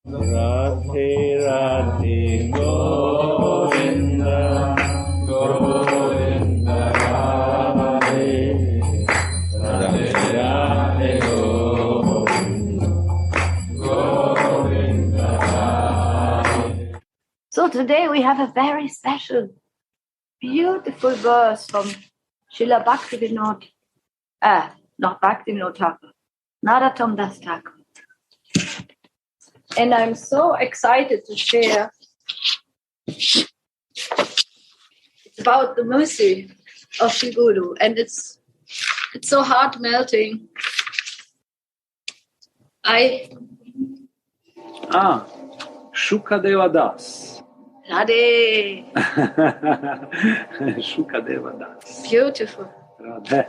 Radhe Radhe Govinda Govinda Radhe Radhe Radhe Govinda Govinda Radhe. So today we have a very special, beautiful verse from Srila Bhaktivinoda, not Bhaktivinoda Thakur, Narottam Das Thakur. And I'm so excited to share. It's about the mercy of Shri Guru, and it's so heart melting. Shukadeva Das. Radhe. Shukadeva Das. Beautiful. Radhe.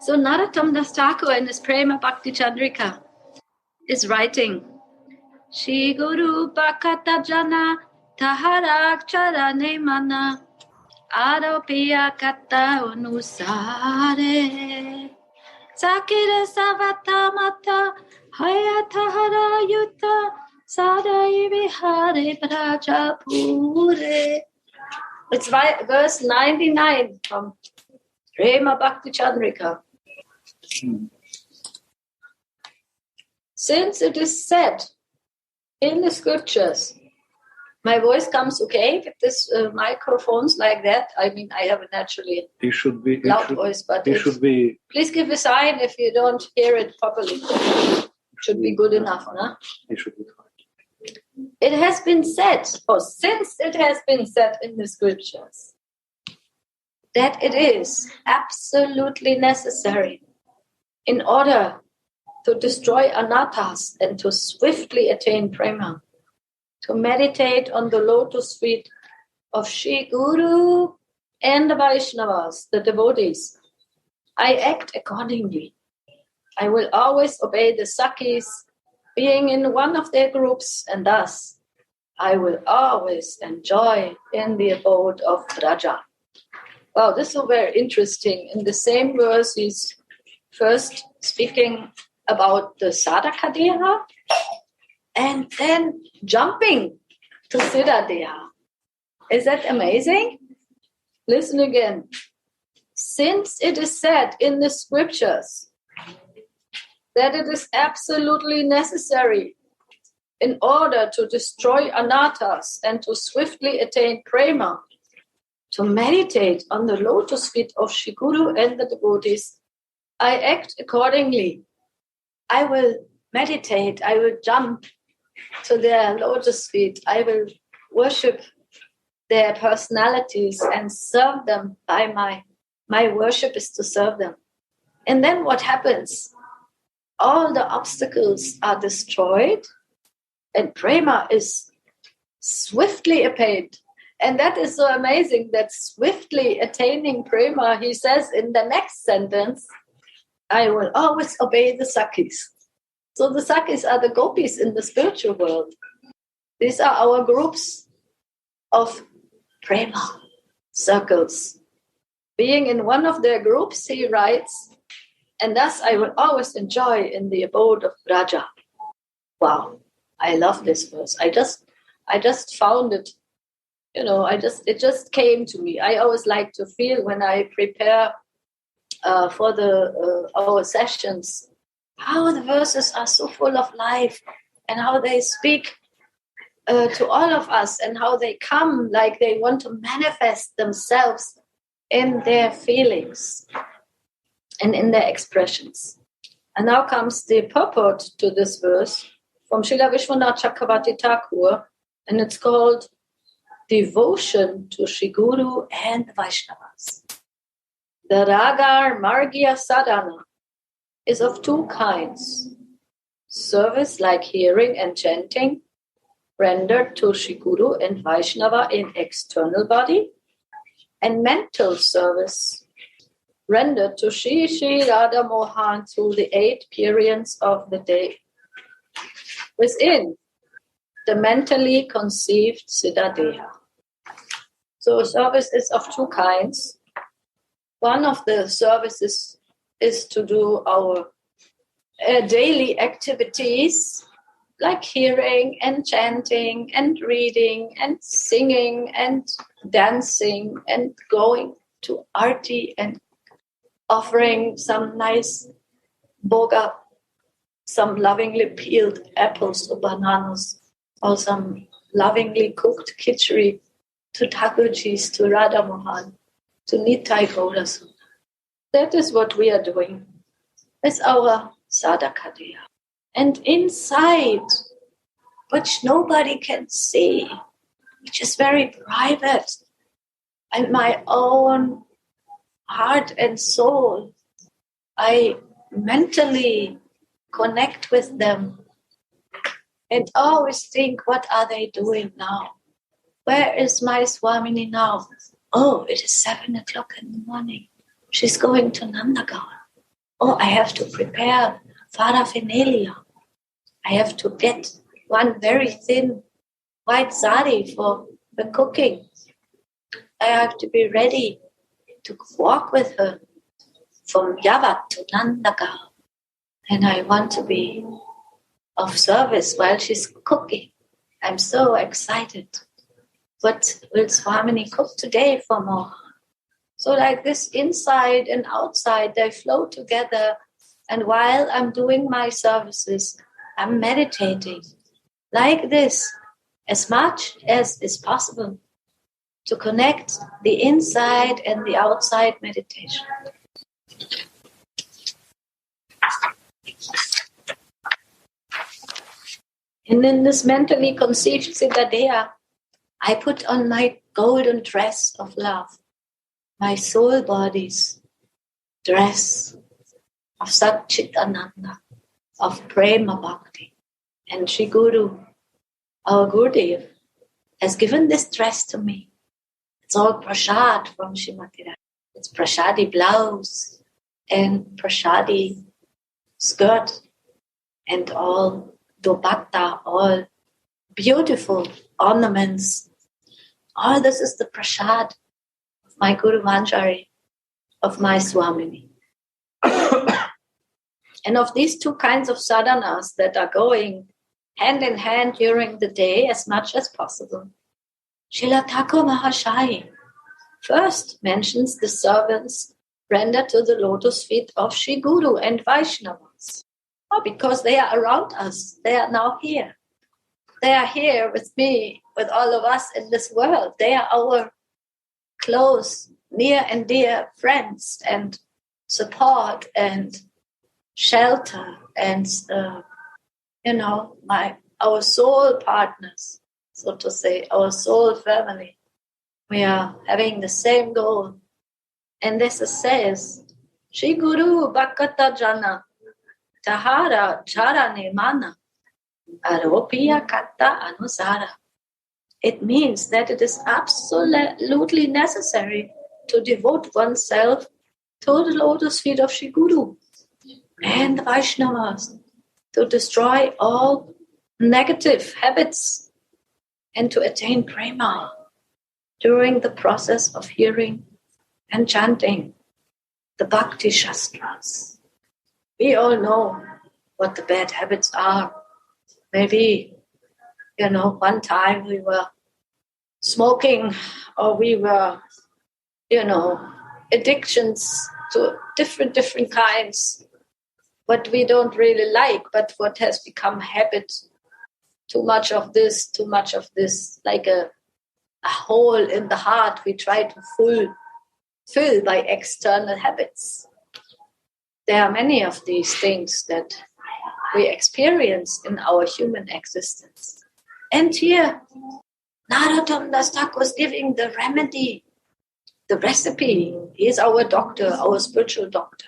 So Narottam Das Thakur in his Prema Bhakti Chandrika is writing, Shri Guru Bhakata Jana Taharak Charane Mana Aropiya Kata Unusare Sakira Savata Mata Hayatahara Yuta Sadai Vihare Prajapure. It's verse 99 from Prema Bhakti Chandrika. Since it is said in the scriptures, my voice comes okay with this microphones like that. I mean, I have a naturally loud voice, but please give a sign if you don't hear it properly. It should be good enough, huh? It should be fine. It has been said, since it has been said in the scriptures, that it is absolutely necessary in order to destroy Anarthas and to swiftly attain Prema, to meditate on the lotus feet of Shri Guru and the Vaishnavas, the devotees. I act accordingly. I will always obey the Sakhis, being in one of their groups, and thus I will always enjoy in the abode of Raja. Wow, this is very interesting. In the same verse, he's first speaking about the Sadhaka Deha and then jumping to Siddha Deha. Is that amazing? Listen again. Since it is said in the scriptures that it is absolutely necessary in order to destroy Anarthas and to swiftly attain Prema, to meditate on the lotus feet of Shri Guru and the devotees, I act accordingly. I will meditate, I will jump to their lotus feet, I will worship their personalities and serve them by my worship is to serve them. And then what happens? All the obstacles are destroyed and Prema is swiftly attained. And that is so amazing that swiftly attaining Prema, he says in the next sentence, I will always obey the Sakhis. So the Sakhis are the gopis in the spiritual world. These are our groups of Prema circles. Being in one of their groups, he writes, and thus I will always enjoy in the abode of Raja. Wow, I love this verse. I just found it, it just came to me. I always like to feel when I prepare for our sessions, how the verses are so full of life and how they speak to all of us and how they come like they want to manifest themselves in their feelings and in their expressions. And now comes the purport to this verse from Srila Vishwanath Chakravarti Thakur, and it's called Devotion to Shri Guru and the Vaishnavas. The Raga Margya Sadhana is of two kinds. Service like hearing and chanting, rendered to Shri Guru and Vaishnava in external body, and mental service, rendered to Shri Shri Radha Mohan through the 8 periods of the day, within the mentally conceived Siddha Deha. So service is of two kinds. One of the services is to do our daily activities like hearing and chanting and reading and singing and dancing and going to arti and offering some nice boga, some lovingly peeled apples or bananas, or some lovingly cooked khichdi to Thakurjis, to Radha Mohan, to Nitai Gaurasundar. That is what we are doing. It's our sadhakadaya. And inside, which nobody can see, which is very private, and my own heart and soul, I mentally connect with them and always think, what are they doing now? Where is my Swamini now? Oh, it is 7 o'clock in the morning. She's going to Nandagaon. Oh, I have to prepare farafinalia. I have to get one very thin white sari for the cooking. I have to be ready to walk with her from Yavat to Nandagaon. And I want to be of service while she's cooking. I'm so excited. What will Swamini cook today for Mohan? So like this, inside and outside, they flow together. And while I'm doing my services, I'm meditating like this, as much as is possible, to connect the inside and the outside meditation. And in this mentally conceived Siddhadeha, I put on my golden dress of love, my soul body's dress of Satchitananda, of Prema Bhakti. And Sri Guru, our Gurudev, has given this dress to me. It's all prasad from Srimati Radha. It's prasadi blouse and prasadi skirt and all dupatta, all beautiful ornaments. All this is the prasad of my Guru Manjari, of my Swamini. And of these two kinds of sadhanas that are going hand in hand during the day as much as possible, Srila Thakur Mahashaya first mentions the servants rendered to the lotus feet of Sri Guru and Vaishnavas. Oh, because they are around us. They are now here. They are here with me, with all of us in this world. They are our close, near and dear friends and support and shelter and, our soul partners, so to say, our soul family. We are having the same goal. And this says, Shri Guru Bhakata Jana Tahara Charane Mana Aropiya Katta Anusara. It means that it is absolutely necessary to devote oneself to the lotus feet of Shri Guru and the Vaishnavas, to destroy all negative habits and to attain Prema during the process of hearing and chanting the Bhakti Shastras. We all know what the bad habits are. Maybe, one time we were smoking or we were, addictions to different kinds, what we don't really like, but what has become habit. Too much of this, like a hole in the heart we try to fill by external habits. There are many of these things that we experience in our human existence. And here, Narottam Das Thakur was giving the remedy, the recipe. He is our doctor, our spiritual doctor.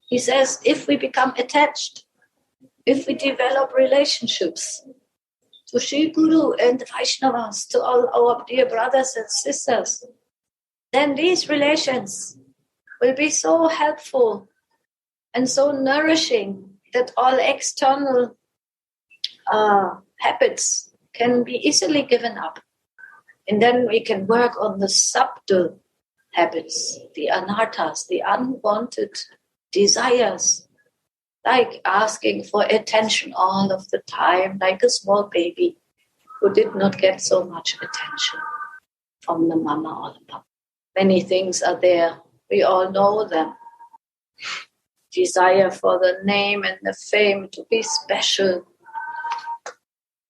He says, if we become attached, if we develop relationships to Sri Guru and the Vaishnavas, to all our dear brothers and sisters, then these relations will be so helpful and so nourishing that all external habits can be easily given up. And then we can work on the subtle habits, the Anarthas, the unwanted desires, like asking for attention all of the time, like a small baby who did not get so much attention from the mama or the papa. Many things are there. We all know them. Desire for the name and the fame to be special.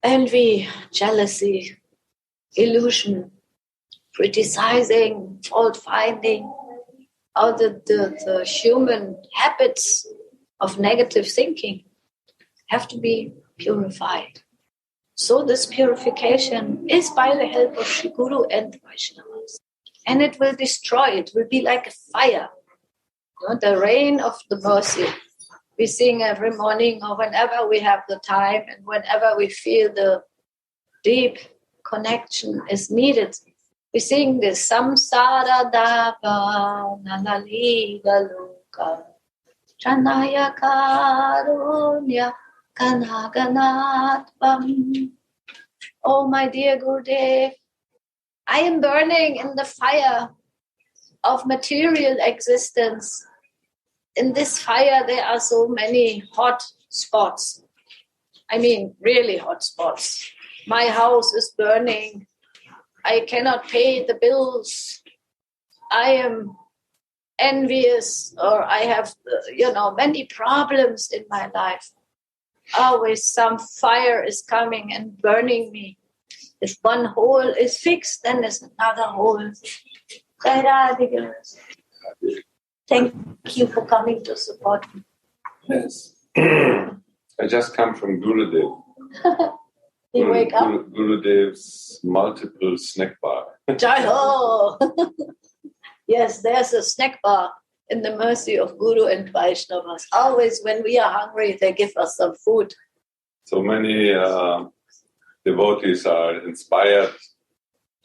Envy, jealousy, illusion, criticizing, fault-finding, all the human habits of negative thinking have to be purified. So this purification is by the help of Shri Guru and Vaishnavas. And it will destroy, it will be like a fire. The rain of the mercy. We sing every morning or whenever we have the time and whenever we feel the deep connection is needed. We sing this Samsara Dava Nalali Galuka Chanaya Karunya Kanaganatvam. Oh, my dear Gurudev, I am burning in the fire of material existence. In this fire, there are so many hot spots. I mean, really hot spots. My house is burning. I cannot pay the bills. I am envious, or I have, many problems in my life. Always some fire is coming and burning me. If one hole is fixed, then there's another hole. Thank you for coming to support me. Yes. I just come from Gurudev. You wake up? Gurudev's multiple snack bar. Jai ho! Yes, there's a snack bar in the mercy of Guru and Vaishnavas. Always when we are hungry, they give us some food. So many devotees are inspired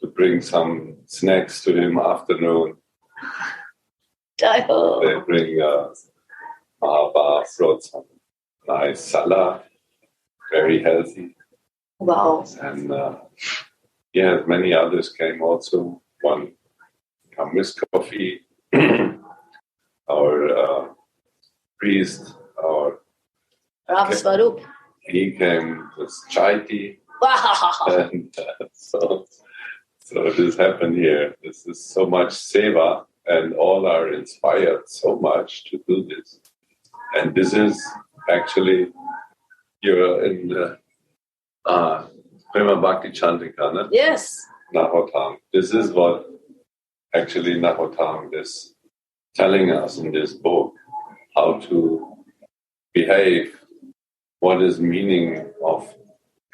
to bring some snacks to him afternoon. Jai ho! They bring Mahaba, fruits, some nice salad, very healthy. Wow. And many others came also. One come with coffee. Our priest, our Ram Swarup. he came with chai tea. Wow. And so this happened here. This is so much seva, and all are inspired so much to do this. And this is actually, you're in the Prema Bhakti Chandrika, no? Yes. Nahotam. This is what actually Nahotam is telling us in this book, how to behave, what is meaning of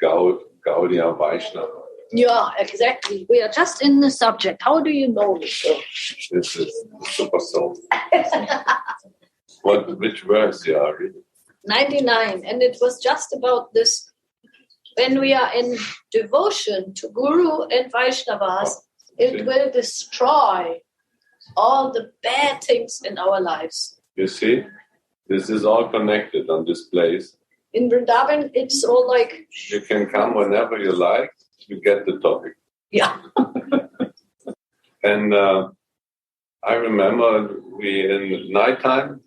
Gaudiya Vaishnava. Yeah, exactly. We are just in the subject. How do you know this? This is the super soul. Which verse you are reading? 99. And it was just about this. When we are in devotion to Guru and Vaishnavas, it will destroy all the bad things in our lives. You see, this is all connected on this place. In Vrindavan, it's all like... You can come whenever you like, you get the topic. Yeah. And I remember in nighttime,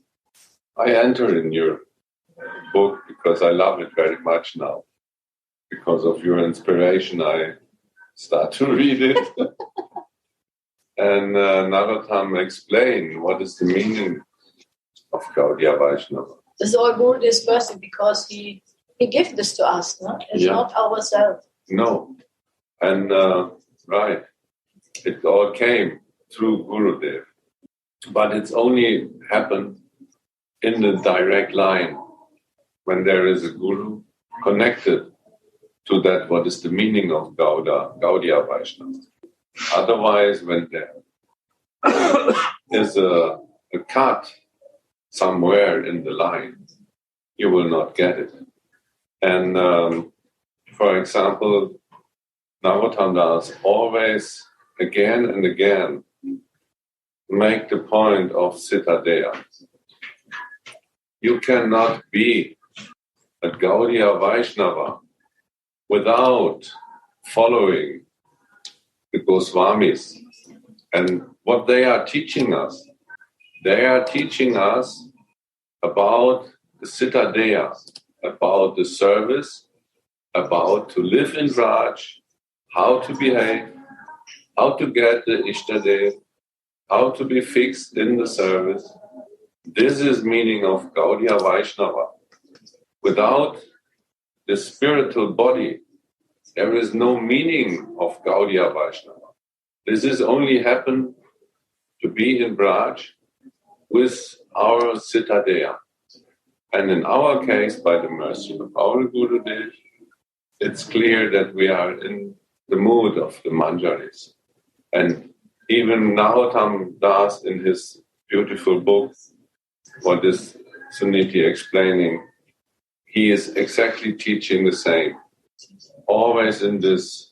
I enter in your book because I love it very much now. Because of your inspiration, I start to read it. And Narottam explain what is the meaning of Gaudiya Vaishnava. This is all Guru this person because he gave this to us, no? It's not ourselves. No. And right, it all came through Gurudev. But it's only happened in the direct line when there is a Guru connected to that, what is the meaning of Gaudiya Vaishnava. Otherwise, when there is a cut somewhere in the line, you will not get it. And for example, Narottam Das always, again and again, make the point of Siddhadeya. You cannot be a Gaudiya Vaishnava without following the Goswamis. And what they are teaching us about the citadel, about the service, about to live in Raj, how to behave, how to get the Ishtadeva, how to be fixed in the service. This is meaning of Gaudiya Vaishnava. Without the spiritual body, there is no meaning of Gaudiya Vaishnava. This is only happen to be in Braj with our citadel. And in our case, by the mercy of our Gurudev, it's clear that we are in the mood of the Manjaris. And even Narottam Das, in his beautiful book, what is Suniti explaining, he is exactly teaching the same. Always in this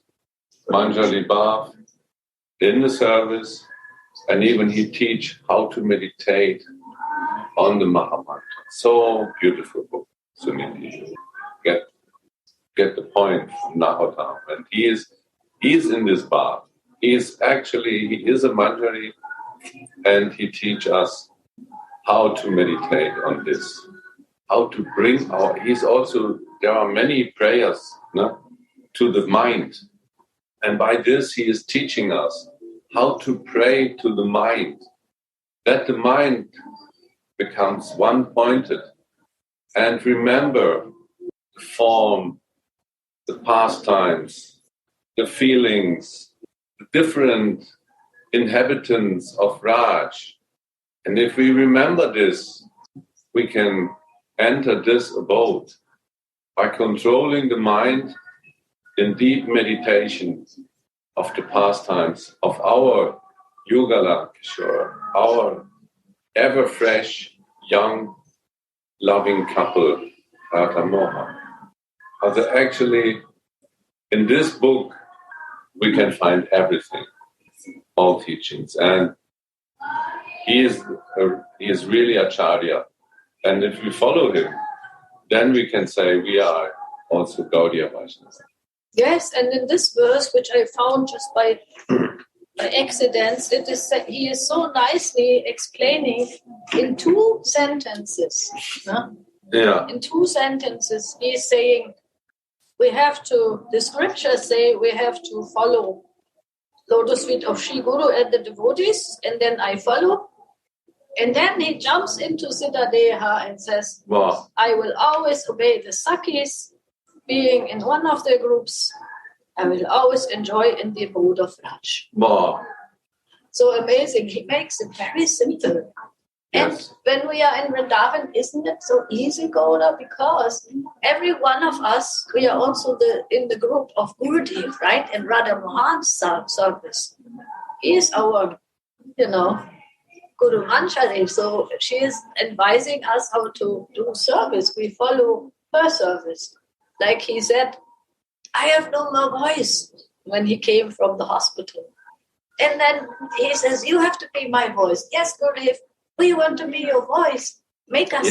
Manjari Bhav, in the service, and even he teach how to meditate on the Mahamantra. So beautiful book, Suniti. Get the point from Narottam. And he is in this Bhav. He is a Manjari, and he teach us how to meditate on this, how to bring there are many prayers to the mind. And by this, he is teaching us how to pray to the mind, that the mind becomes one-pointed and remember the form, the pastimes, the feelings, the different inhabitants of Raj. And if we remember this, we can enter this abode by controlling the mind in deep meditation of the pastimes of our Yugala Kishore, our ever-fresh, young, loving couple, Radha Mohan. Actually, in this book, we can find everything, all teachings. And he is really Acharya. And if we follow him, then we can say we are also Gaudiya Vaishnavas. Yes, and in this verse, which I found just by accident, he is so nicely explaining in 2 sentences. No? Yeah. In 2 sentences, he is saying, the scriptures say we have to follow lotus feet of Sri Guru and the devotees, and then I follow. And then he jumps into Siddhadeha and says, wow. I will always obey the Sakis, being in one of their groups. I will always enjoy in the abode of Raj. Wow. So amazing. He makes it very simple. Yes. And when we are in Vrindavan, isn't it so easy, Gouda? Because every one of us, we are also in the group of Gurudev, right? And Radha Mohan's service. He is our, Guru Manjari. So she is advising us how to do service. We follow her service. Like he said, I have no more voice when he came from the hospital. And then he says, you have to be my voice. Yes, Gurudev, we want to be your voice. Make us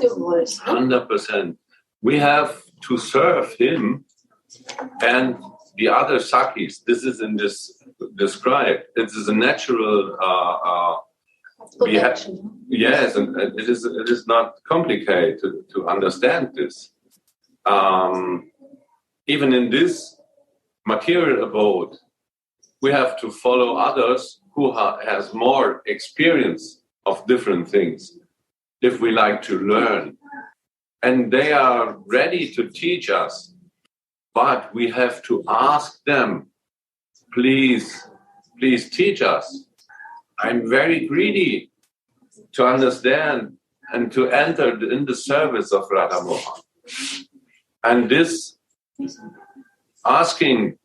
your voice. 100%. We have to serve him and the other Sakis. This is in this described. It is a natural yes, and it is not complicated to understand this. Even in this material abode, we have to follow others who has more experience of different things if we like to learn. And they are ready to teach us, but we have to ask them, please teach us. I'm very greedy to understand and to enter in the service of Radha Mohan. And this asking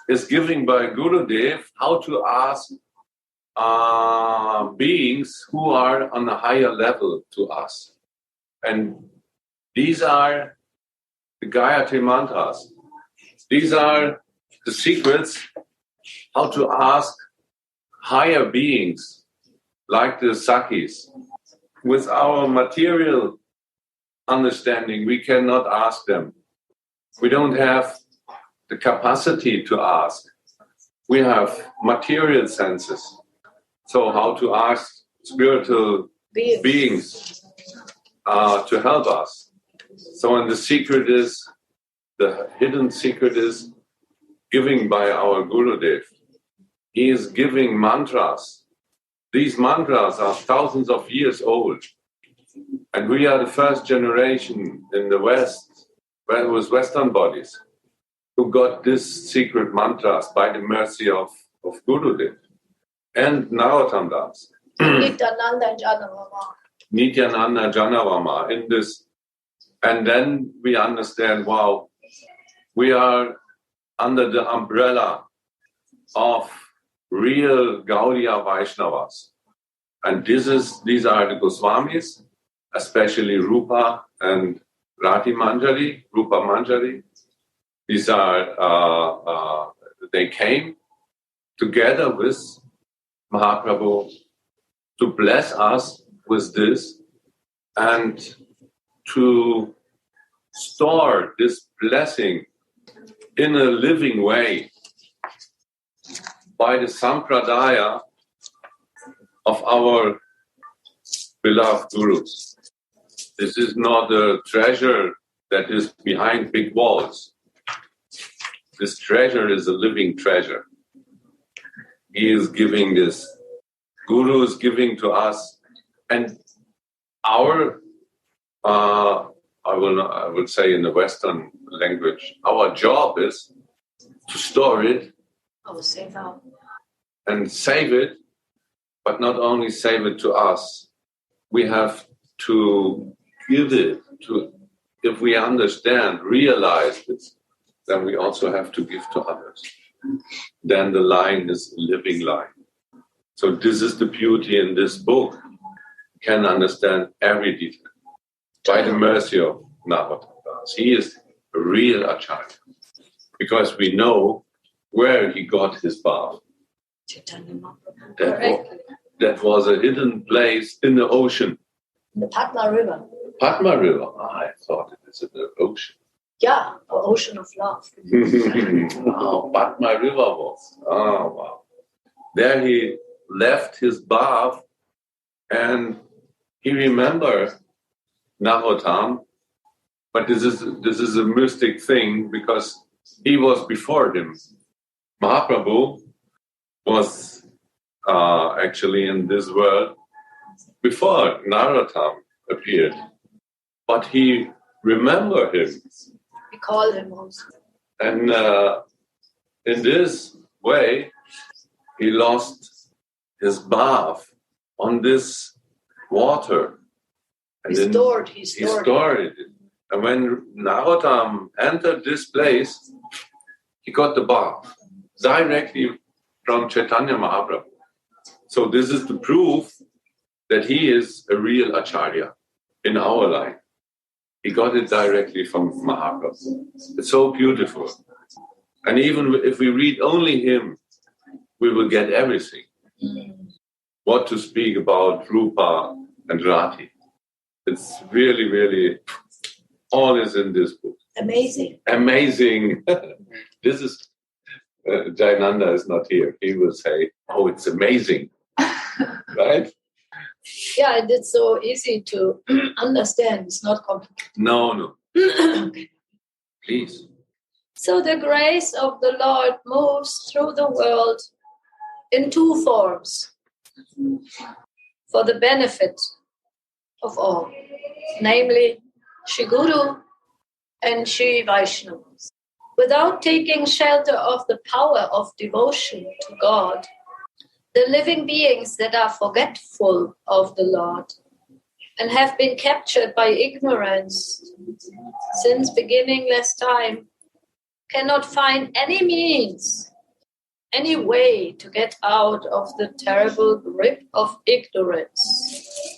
is given by Gurudev how to ask beings who are on a higher level to us. And these are the Gayatri mantras. These are the secrets how to ask higher beings like the Sakis. With our material understanding, we cannot ask them. We don't have the capacity to ask. We have material senses. So how to ask spiritual beings? to help us. So, and the hidden secret is giving by our Gurudev. He is giving mantras. These mantras are thousands of years old. And we are the first generation in the West, with Western bodies, who got this secret mantras by the mercy of Gurudev. And Narottam-das. Nityananda Janavama in this. And then we understand, wow, we are under the umbrella of real Gaudiya Vaishnavas. And these are the Goswamis, especially Rupa and Rati Manjari, Rupa Manjari. These are, they came together with Mahaprabhu to bless us with this and to store this blessing in a living way by the sampradaya of our beloved gurus. This is not a treasure that is behind big walls. This treasure is a living treasure. He is giving this. Guru is giving to us. And our, I would say in the Western language, our job is to store it and save it, but not only save it to us. We have to give it to, if we understand, realize this, then we also have to give to others. Then the line is a living line. So this is the beauty in this book. You can understand every detail by the mercy of Narottam-das. He is a real Acharya because we know where he got his bath. That was a hidden place in the ocean. The Padma River. Padma River. I thought it is in the ocean. Yeah, the ocean of love. Oh, Padma River was. Oh, wow. There he left his bath and he remembered Narottam. But this is a mystic thing because he was before him. Mahaprabhu was actually in this world before Narottam appeared. But he remembered him. We call him also. And in this way, he lost his bath on this water. And He stored it. And when Narottam entered this place, he got the bath directly from Chaitanya Mahaprabhu. So this is the proof that he is a real Acharya in our line. He got it directly from Mahaprabhu. It's so beautiful. And even if we read only him, we will get everything. What to speak about Rupa and Rati. It's really, really, all is in this book. Amazing. This is, Jayananda is not here. He will say, oh, it's amazing. Right? Yeah, and it's so easy to understand. It's not complicated. No. Okay. Please. So the grace of the Lord moves through the world in two forms for the benefit of all, namely Shri Guru and Shri Vaishnavas. Without taking shelter of the power of devotion to God, the living beings that are forgetful of the Lord and have been captured by ignorance since beginningless time cannot find any means, any way to get out of the terrible grip of ignorance.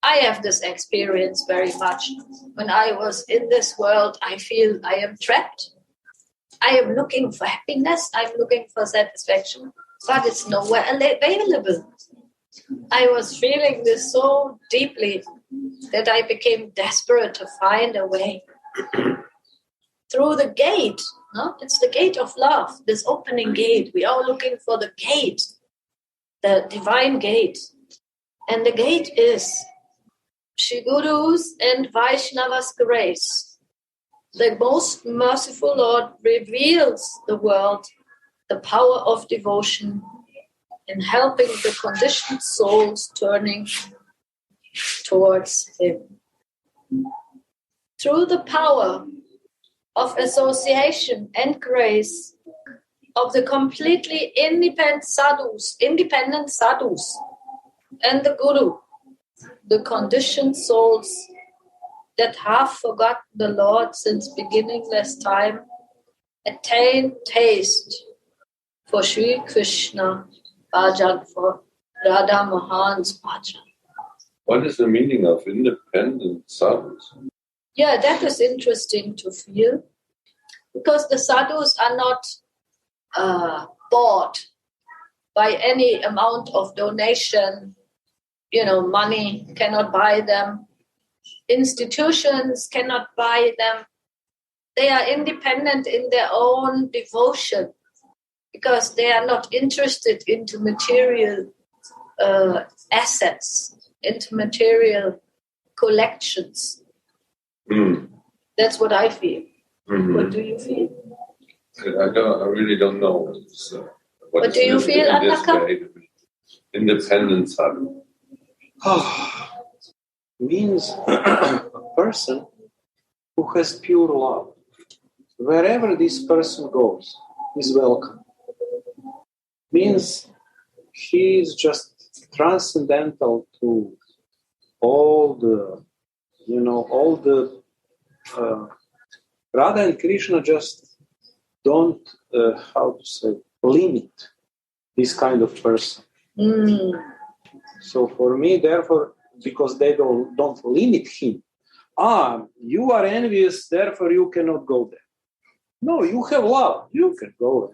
I have this experience very much. When I was in this world, I feel I am trapped. I am looking for happiness. I'm looking for satisfaction, but it's nowhere available. I was feeling this so deeply that I became desperate to find a way through the gate. No? It's the gate of love, this opening gate. We are looking for the gate, the divine gate. And the gate is Shri Guru's and Vaishnavas' grace, the most merciful Lord reveals the world the power of devotion in helping the conditioned souls turning towards Him. Through the power of association and grace of the completely independent sadhus, and the Guru, the conditioned souls that have forgotten the Lord since beginningless time attain taste for Sri Krishna bhajan, for Radha Mohan's bhajan. What is the meaning of independent sadhus? Yeah, that is interesting to feel, because the sadhus are not bought by any amount of donation. Money cannot buy them. Institutions cannot buy them. They are independent in their own devotion because they are not interested into material assets, into material collections. That's what I feel. Mm-hmm. What do you feel? I really don't know. What do you feel, Anarthas? Independent sadhu. Means a person who has pure love. Wherever this person goes, is welcome. Means he is just transcendental to all the Radha and Krishna just don't, limit this kind of person. So for me, therefore, because they don't limit him, you are envious, therefore you cannot go there. No, you have love, you can go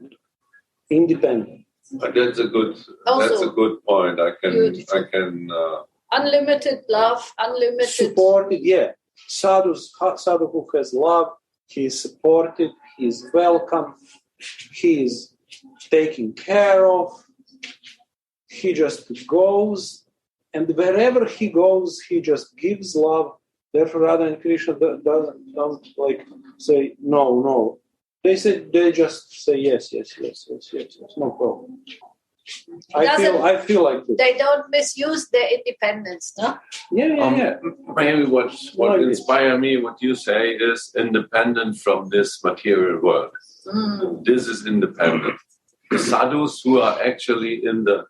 independent. But that's a good point. I can unlimited love, unlimited supported. Yeah, sadhu who has love, he is supported, he is welcome, he is taken care of. He just goes, and wherever he goes, he just gives love. Therefore, Radha and Krishna don't say no. They just say yes. No problem. I feel like this. They don't misuse their independence, no? Yeah. Maybe what inspired me, what you say, is independent from this material world. This is independent. The sadhus who are actually in the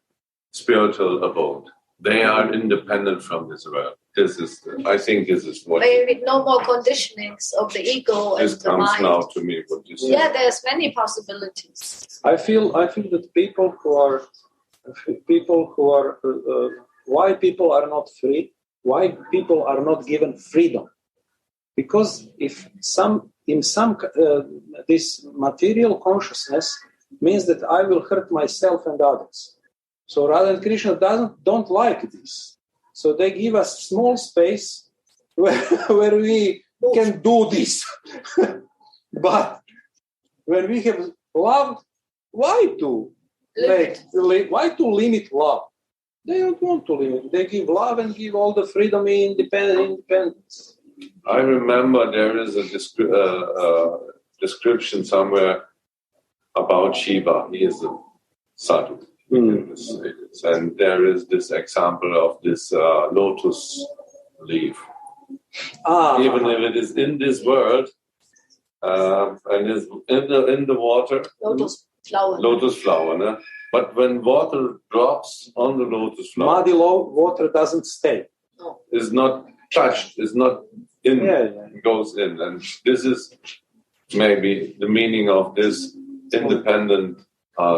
spiritual abode, they are independent from this world. I think this is what... Maybe no more conditionings of the ego and the mind. This comes now to me, what you say. Yeah, there's many possibilities. I feel that people who are why people are not free, why people are not given freedom, because this material consciousness means that I will hurt myself and others. So Radha and Krishna don't like this. So they give us small space where we can do this. But when we have love, why to limit love? They don't want to limit. They give love and give all the freedom in independence. I remember there is a description somewhere about Shiva. He is a sadhu. And there is this example of this lotus leaf. Even if it is in this world and is in the water, lotus flower. No? But when water drops on the lotus flower, muddy water doesn't stay. No. Is not touched. Is not in. Yeah. Goes in, and this is maybe the meaning of this independent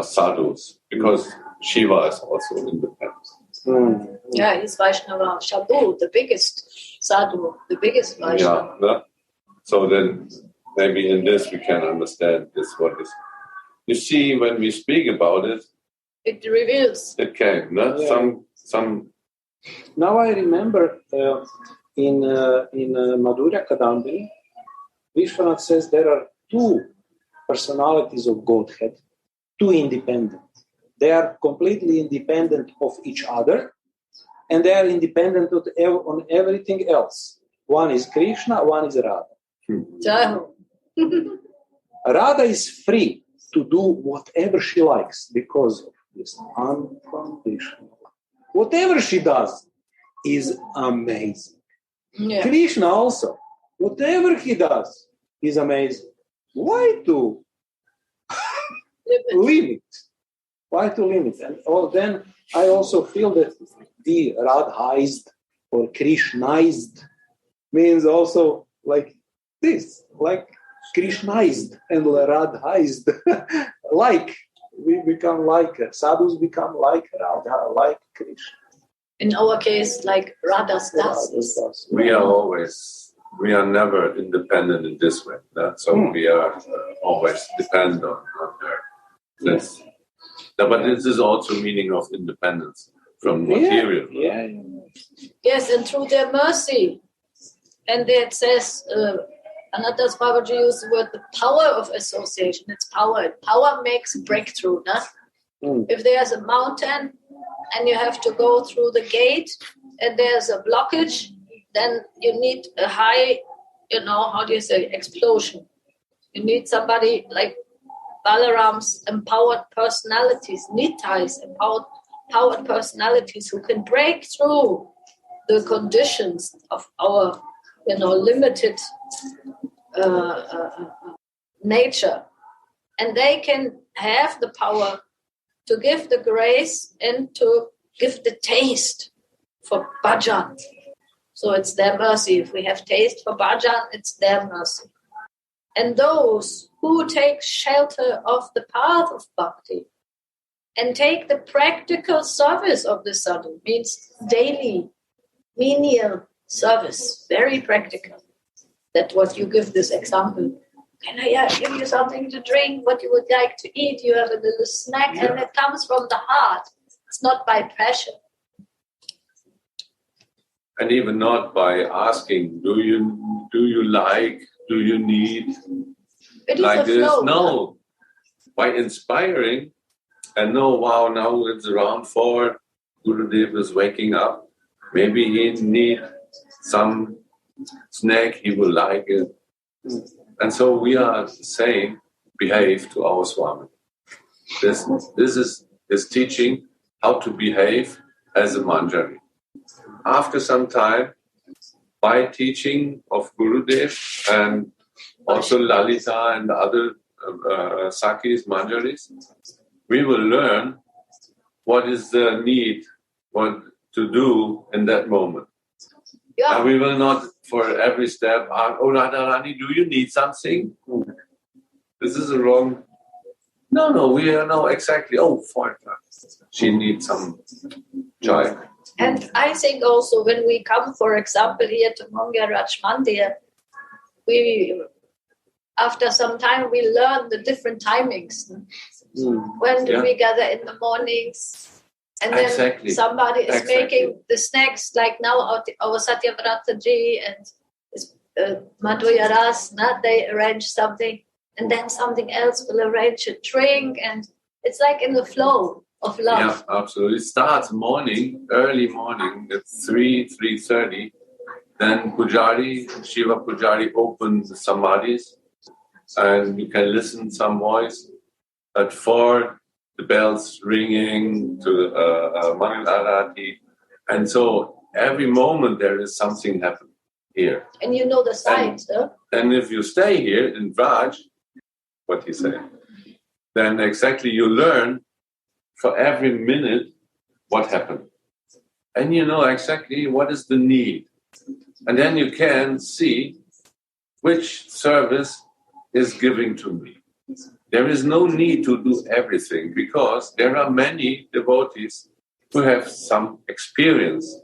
sadhus, because Shiva is also independent. Yeah, he's Vaishnava. Shabu, the biggest sadhu, the biggest Vaishnava. Yeah. So then maybe in this we can understand this. What is? You see, when we speak about it, it reveals. It came. No? Yeah. Some. Now I remember in Madhurya Kadambini, Vishwanath says there are two personalities of Godhead, two independent. They are completely independent of each other, and they are independent on everything else. One is Krishna, one is Radha. Radha is free to do whatever she likes because of this unconditional love. Whatever she does is amazing. Yeah. Krishna also, whatever he does is amazing. Why to limit? Why to limit? And then I also feel that the Radhaized or Krishnized means also like this, like Krishnized and Radhaized. Like, we become like, sadhus become like Radha, like Krishna. In our case, like Radha's das. We are never independent in this way. So we are always dependent on her. Yes. But this is also meaning of independence from material. Yeah. Yes, and through their mercy. And it says, Anarthas Babaji used the word the power of association. It's power. Power makes breakthrough. No? If there's a mountain and you have to go through the gate and there's a blockage, then you need a high, explosion. You need somebody like Balaram's empowered personalities, Nitai's empowered personalities who can break through the conditions of our, limited nature. And they can have the power to give the grace and to give the taste for bhajan. So it's their mercy. If we have taste for bhajan, it's their mercy. And those who take shelter of the path of bhakti and take the practical service of the sadhu, means daily, menial service, very practical. That's what you give this example. Can I give you something to drink? What you would like to eat? You have a little snack, and it comes from the heart. It's not by pressure. And even not by asking, do you like, do you need? It is like a this? flow. No. By inspiring and wow, now it's around 4, Gurudev is waking up. Maybe he need some snack, he will like it. And so we are saying, behave to our Swami. This is his teaching, how to behave as a manjari. After some time, by teaching of Gurudev and also Lalita and other Sakis, manjaris, we will learn what is the need, what to do in that moment. Yeah. And we will not, for every step, Radharani, do you need something? This is a wrong. No, we know exactly. For her. She needs some joy. And I think also when we come, for example, here to Mangaraj Mandir, after some time we learn the different timings. When do we gather in the mornings? And then somebody is making the snacks, like now our Satyavrata ji and Madhurya Ras, they arrange something, and then something else will arrange a drink, and it's like in the flow of love. Yeah, absolutely. It starts early morning at 3:30. Then Shiva Pujari opens the samadhis, and you can listen some voice. At 4, the bells ringing to Mangal Arati. And so every moment there is something happening here. And you know the signs, And if you stay here in Vraj, what he said, then exactly you learn for every minute what happened. And you know exactly what is the need. And then you can see which service is giving to me. There is no need to do everything because there are many devotees who have some experience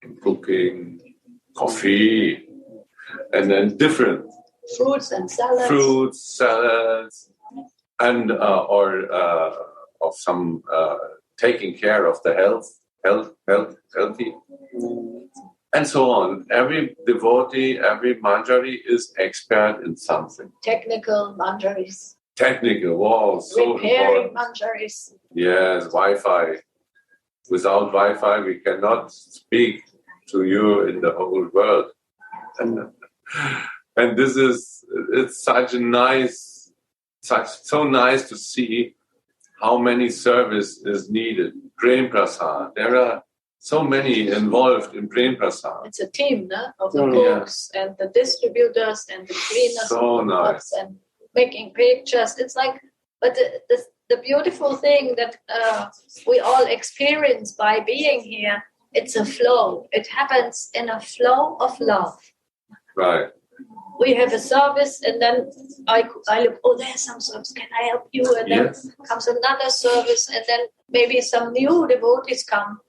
in cooking, coffee, and then different fruits and salads. And of some taking care of the healthy, and so on. Every devotee, every manjari is expert in something. Technical manjaris. Technical, wow, so repairing important. manjaris. Yes, Wi-Fi. Without Wi-Fi, we cannot speak to you in the whole world. And it's so nice to see how many service is needed. Prem Prasad. There are so many involved in Prem Prasad. It's a team, no? Of the cooks and the distributors and the cleaners so of the nice. cooks and making pictures. It's like, but the beautiful thing that we all experience by being here, it's a flow. It happens in a flow of love. Right. We have a service, and then I look, oh, there's some service, can I help you? And then comes another service, and then maybe some new devotees come.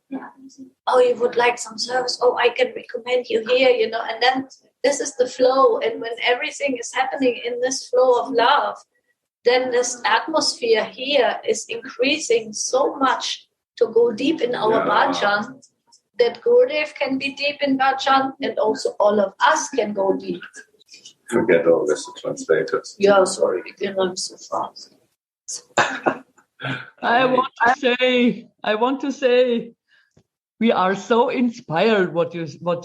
Oh, you would like some service? Oh, I can recommend you here, and then this is the flow. And when everything is happening in this flow of love, then this atmosphere here is increasing so much to go deep in our bhajan, that Gurudev can be deep in bhajan, and also all of us can go deep. Forget all this, the translators. Yeah, sorry, I'm so fast. I want to say, we are so inspired what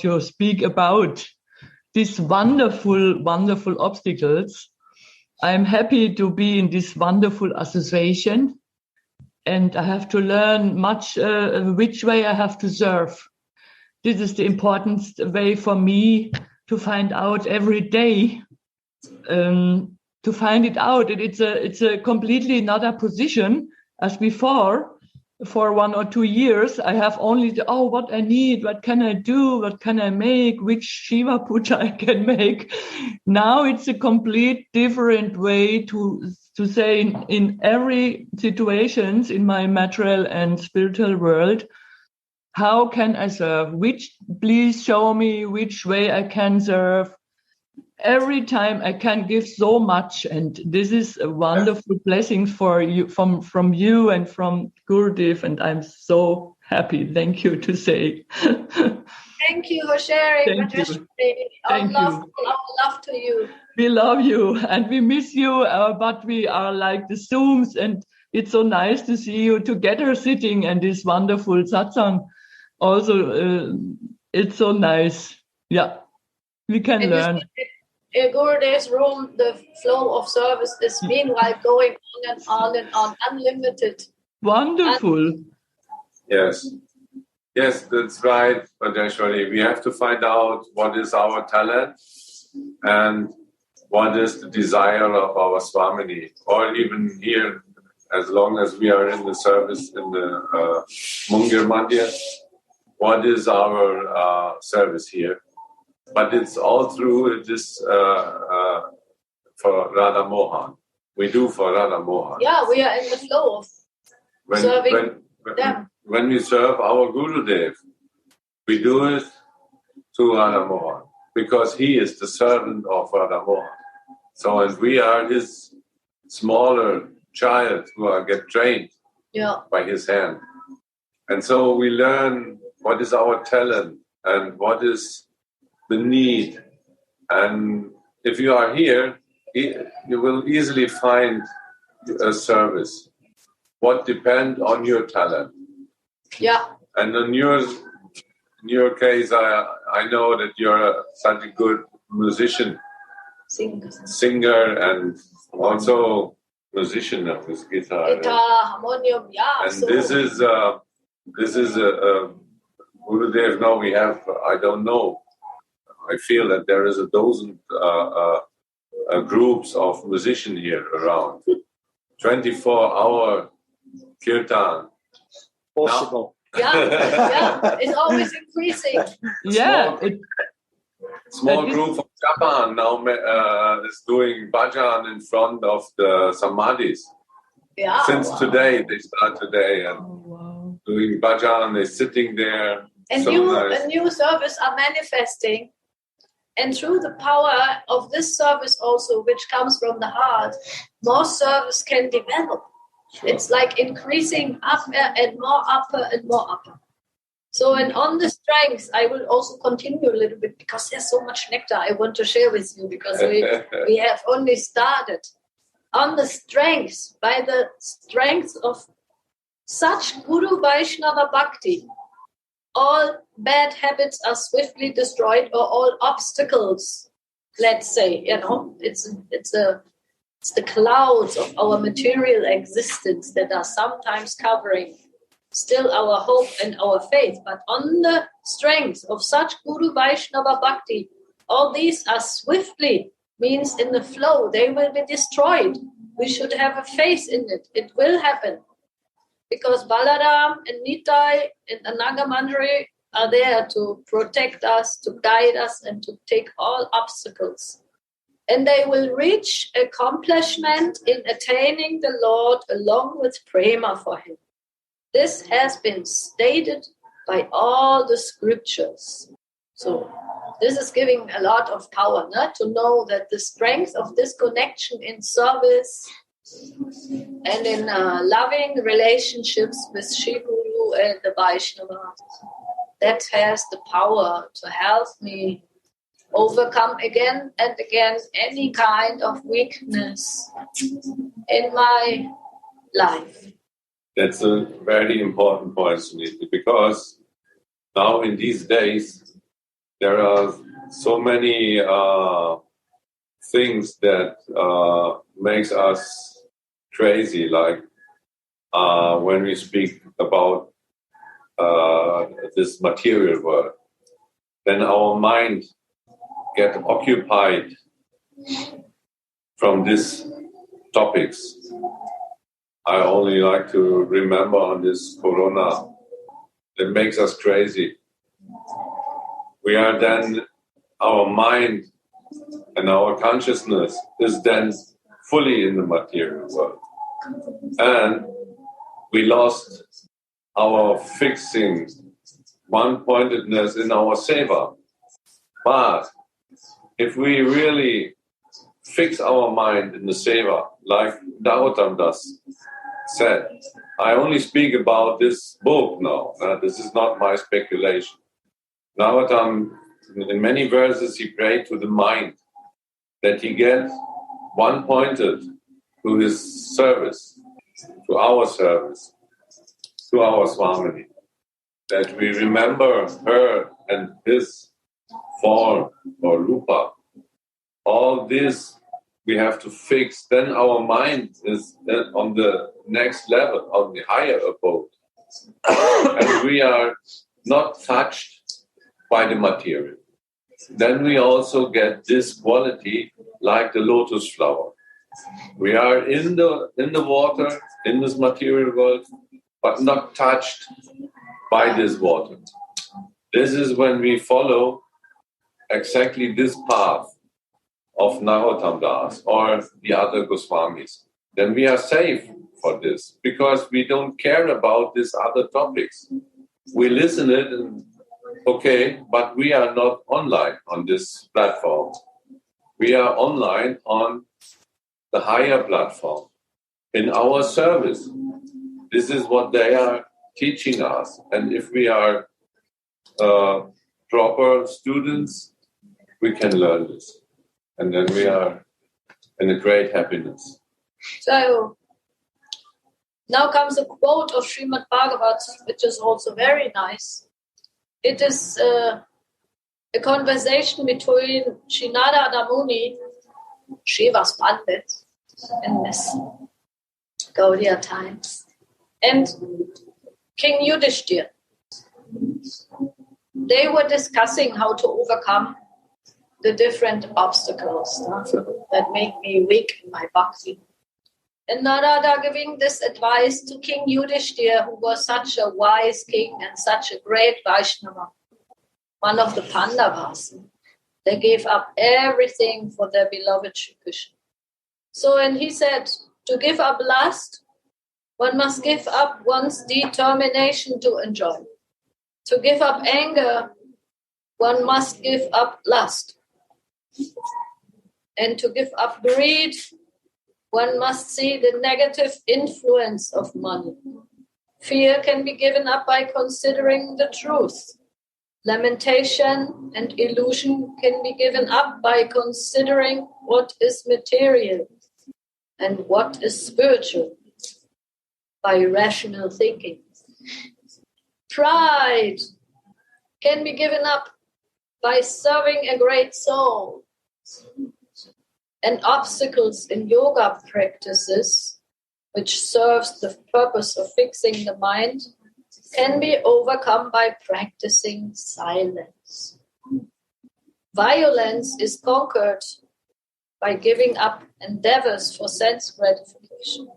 you speak about, these wonderful, wonderful obstacles. I'm happy to be in this wonderful association, and I have to learn much which way I have to serve. This is the important way for me to find out every day, to find it out. It's a completely another position as before. For 1 or 2 years, I have only what I need, what can I do, what can I make, which Shiva puja I can make. Now it's a complete different way to say in every situations in my material and spiritual world, how can I serve? Please show me which way I can serve. Every time I can give so much, and this is a wonderful blessing for you, from you and from Gurudev, and I'm so happy. Thank you to say. Thank you for sharing. Thank you. Love to you. We love you and we miss you, but we are like the Zooms, and it's so nice to see you together sitting and this wonderful satsang. Also, it's so nice. Yeah, we can learn. In Gurudev's room, the flow of service is meanwhile going on and on and on, unlimited. Wonderful. Yes, that's right, Bhadeshwari. We have to find out what is our talent and what is the desire of our Swamini, or even here, as long as we are in the service in the Mungir Mandir, what is our service here? But it's all through this for Radha Mohan. We do for Radha Mohan. Yeah, we are in the flow of serving them. When we serve our Gurudev, we do it to Radha Mohan because he is the servant of Radha Mohan. So, and we are his smaller child who get trained by his hand. And so we learn what is our talent and what is the need. And if you are here, you will easily find a service. What depends on your talent. Yeah. And in your case, I know that you're such a good musician, singer, and also musician with guitar. Harmonium, And so this is a Gurudev. Now we have, I don't know, I feel that there is a dozen groups of musicians here around. 24-hour kirtan. Possible. Yeah, it's always increasing. Yeah. Small group from Japan now is doing bhajan in front of the samadhis. Yeah. Since today, they start today and doing bhajan. They're sitting there. And nice. A new service are manifesting. And through the power of this service also, which comes from the heart, more service can develop. Sure. It's like increasing upper and more upper and more upper. So, and on the strength, I will also continue a little bit because there's so much nectar I want to share with you because we have only started. On the strength, by the strength of such Guru Vaishnava Bhakti, all bad habits are swiftly destroyed, or all obstacles, let's say, it's the clouds of our material existence that are sometimes covering still our hope and our faith. But on the strength of such Guru Vaishnava Bhakti, all these are swiftly, means in the flow, they will be destroyed. We should have a faith in it. It will happen. Because Balaram and Nitai and Anagamandri are there to protect us, to guide us, and to take all obstacles. And they will reach accomplishment in attaining the Lord along with Prema for him. This has been stated by all the scriptures. So this is giving a lot of power, to know that the strength of this connection in service and in loving relationships with Shri Guru and the Vaishnavas, that has the power to help me overcome again and again any kind of weakness in my life. That's a very important point, Suniti, because now in these days, there are so many things that makes us crazy, like when we speak about this material world, then our mind get occupied from these topics. I only like to remember on this corona that makes us crazy. We are then, our mind and our consciousness is then fully in the material world. And we lost our fixing one-pointedness in our seva. But if we really fix our mind in the seva, like Das said, I only speak about this book now. This is not my speculation. Navatam, in many verses, he prayed to the mind that he get one-pointed to his service, to our service, to our Swamini. That we remember her and his form or rupa. All this we have to fix. Then our mind is then on the next level, on the higher abode. And we are not touched by the material. Then we also get this quality like the lotus flower. We are in the water, in this material world, but not touched by this water. This is when we follow exactly this path of Narottam Das or the other Goswamis. Then we are safe for this because we don't care about these other topics. We listen it and okay, but we are not online on this platform. We are online on the higher platform in our service. This is what they are teaching us. And if we are proper students, we can learn this. And then we are in a great happiness. So, now comes a quote of Srimad Bhagavat, which is also very nice. It is a conversation between Srinada Adamuni, Shiva's Pandit, in this Gaudiya times, and King Yudhishthira. They were discussing how to overcome the different obstacles that make me weak in my bhakti. And Narada giving this advice to King Yudhishthira, who was such a wise king and such a great Vaishnava, one of the Pandavas. They gave up everything for their beloved Shri Krishna. So, and he said, to give up lust, one must give up one's determination to enjoy. To give up anger, one must give up lust. And to give up greed, one must see the negative influence of money. Fear can be given up by considering the truth. Lamentation and illusion can be given up by considering what is material and what is spiritual. by rational thinking. Pride can be given up by serving a great soul. And obstacles in yoga practices, which serves the purpose of fixing the mind, can be overcome by practicing silence. Violence is conquered by giving up endeavors for sense gratification.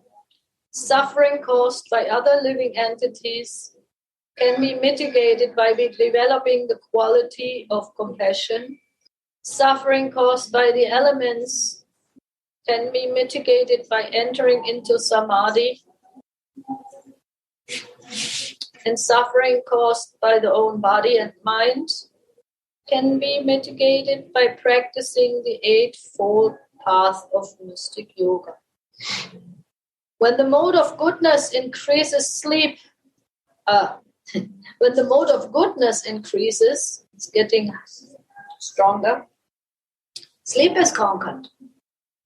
Suffering caused by other living entities can be mitigated by developing the quality of compassion. Suffering caused by the elements can be mitigated by entering into samadhi. And suffering caused by the own body and mind can be mitigated by practicing the eightfold path of mystic yoga. When the mode of goodness increases when the mode of goodness increases, it's getting stronger, sleep is conquered,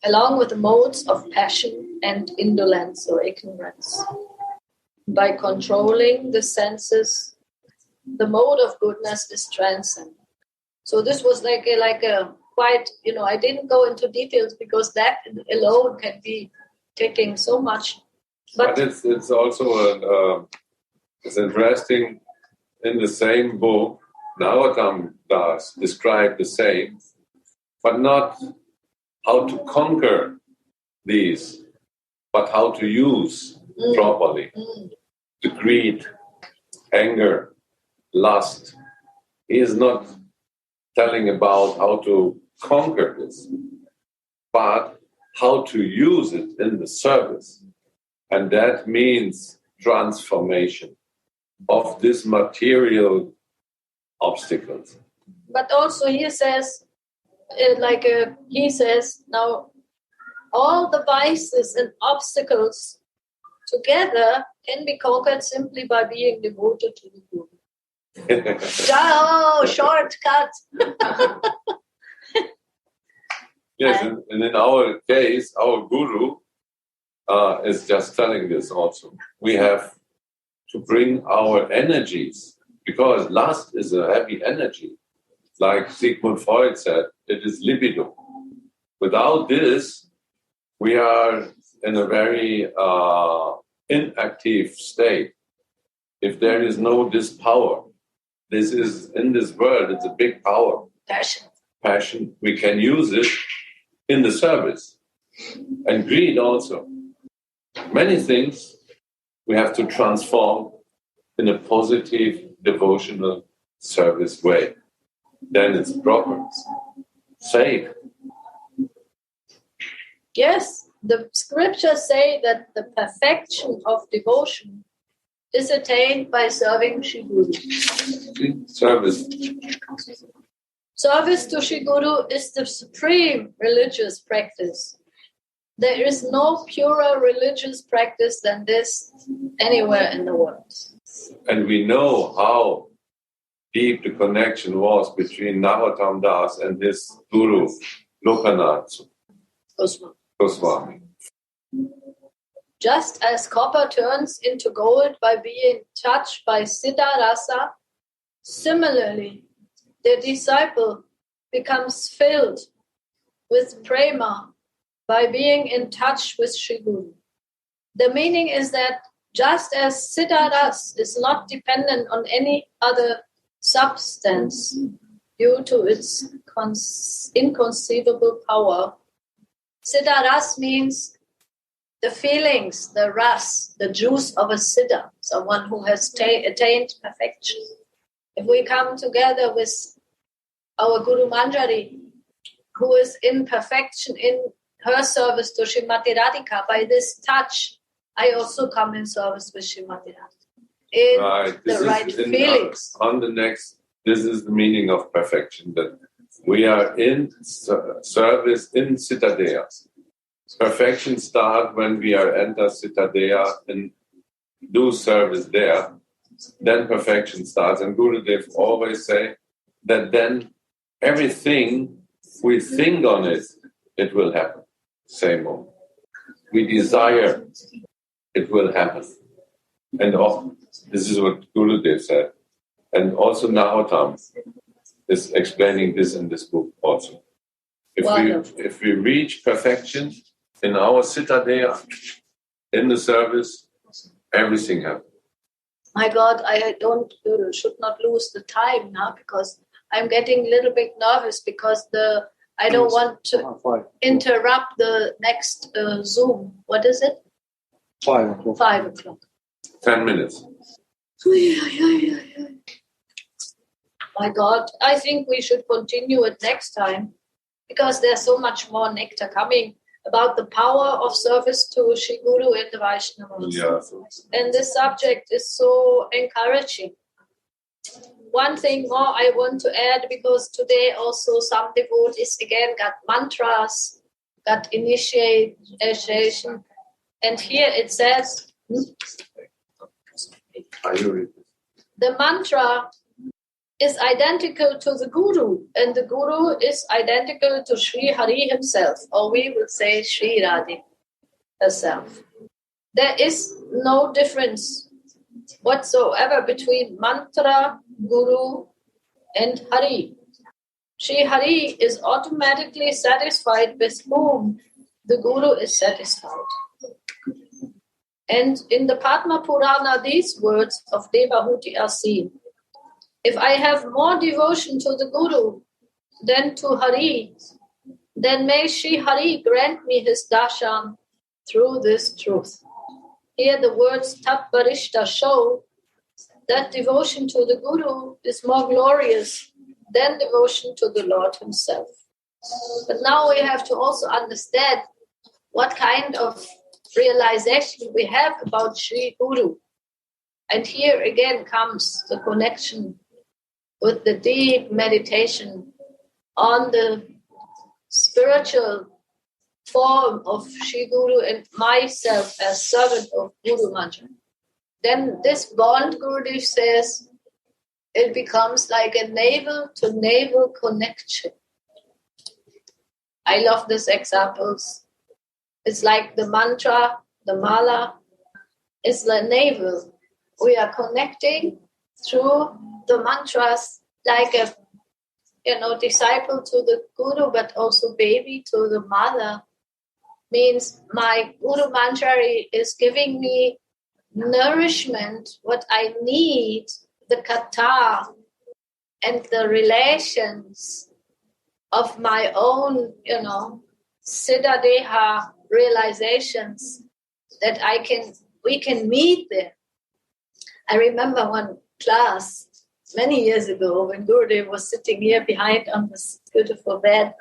along with the modes of passion and indolence or ignorance. By controlling the senses, the mode of goodness is transcended. So this was like a quite, I didn't go into details because that alone can be taking so much. But it's also it's interesting. In the same book, Anarthas describe the same, but not how to conquer these, but how to use properly. The greed, anger, lust. He is not telling about how to conquer this, but how to use it in the service. And that means transformation of this material obstacles. But also he says, now all the vices and obstacles together can be conquered simply by being devoted to the Guru. Oh, shortcut! Yes, and in our case, our Guru is just telling this also. We have to bring our energies, because lust is a heavy energy. Like Sigmund Freud said, it is libido. Without this, we are in a very inactive state. If there is no this power, this is in this world, it's a big power. Passion. We can use it in the service. And greed also. Many things we have to transform in a positive, devotional service way. Then it's proper. Safe. Yes, the scriptures say that the perfection of devotion is attained by serving Shri Guru. Service. Service to Shri Guru is the supreme religious practice. There is no purer religious practice than this anywhere in the world. And we know how deep the connection was between Narottam Das and his Guru, Lokanath Goswami. Just as copper turns into gold by being touched by Siddha Rasa, similarly, the disciple becomes filled with Prema by being in touch with Shri Guru. The meaning is that just as Siddha Rasa is not dependent on any other substance due to its inconceivable power, Siddha Rasa means the feelings, the ras, the juice of a siddha, someone who has attained perfection. If we come together with our Guru Manjari, who is in perfection in her service to Srimati Radhika, by this touch, I also come in service with Srimati Radhika. In the right feelings. On the next, this is the meaning of perfection, that we are in service in Siddhadeha. Perfection starts when we are enter Siddhadeha and do service there. Then perfection starts. And Gurudev always say that then everything we think on it, it will happen. Same moment. We desire, it will happen. And this is what Gurudev said. And also Nahotam is explaining this in this book also. If we reach perfection in our citadel, in the service, everything happens. My God, I should not lose the time now, because I'm getting a little bit nervous because I don't want to interrupt the next Zoom. What is it? 5 o'clock. 5 o'clock. 10 minutes. My God, I think we should continue it next time, because there's so much more nectar coming about the power of service to Shri Guru and the Vaishnavas. Yeah. And this subject is so encouraging. One thing more I want to add, because today also some devotees again got mantras, got initiation. And here it says, the mantra is identical to the Guru, and the Guru is identical to Sri Hari himself, or we would say Sri Radhe herself. There is no difference whatsoever between mantra, Guru, and Hari. Sri Hari is automatically satisfied with whom the Guru is satisfied. And in the Padma Purana, these words of Devahuti are seen. If I have more devotion to the Guru than to Hari, then may Sri Hari grant me his darshan through this truth. Here the words Tat Varishta show that devotion to the Guru is more glorious than devotion to the Lord himself. But now we have to also understand what kind of realization we have about Sri Guru. And here again comes the connection with the deep meditation on the spiritual form of Sri Guru and myself as servant of Guru Mantra. Then this bond, Gurudev says, it becomes like a navel-to-navel connection. I love these examples. It's like the mantra, the mala, is the navel. We are connecting through the mantras like a disciple to the Guru, but also baby to the mother. Means my Guru mantra is giving me nourishment, what I need, the kata and the relations of my own, siddha deha realizations that we can meet there. I remember one class many years ago when Gurudev was sitting here behind on this beautiful bed,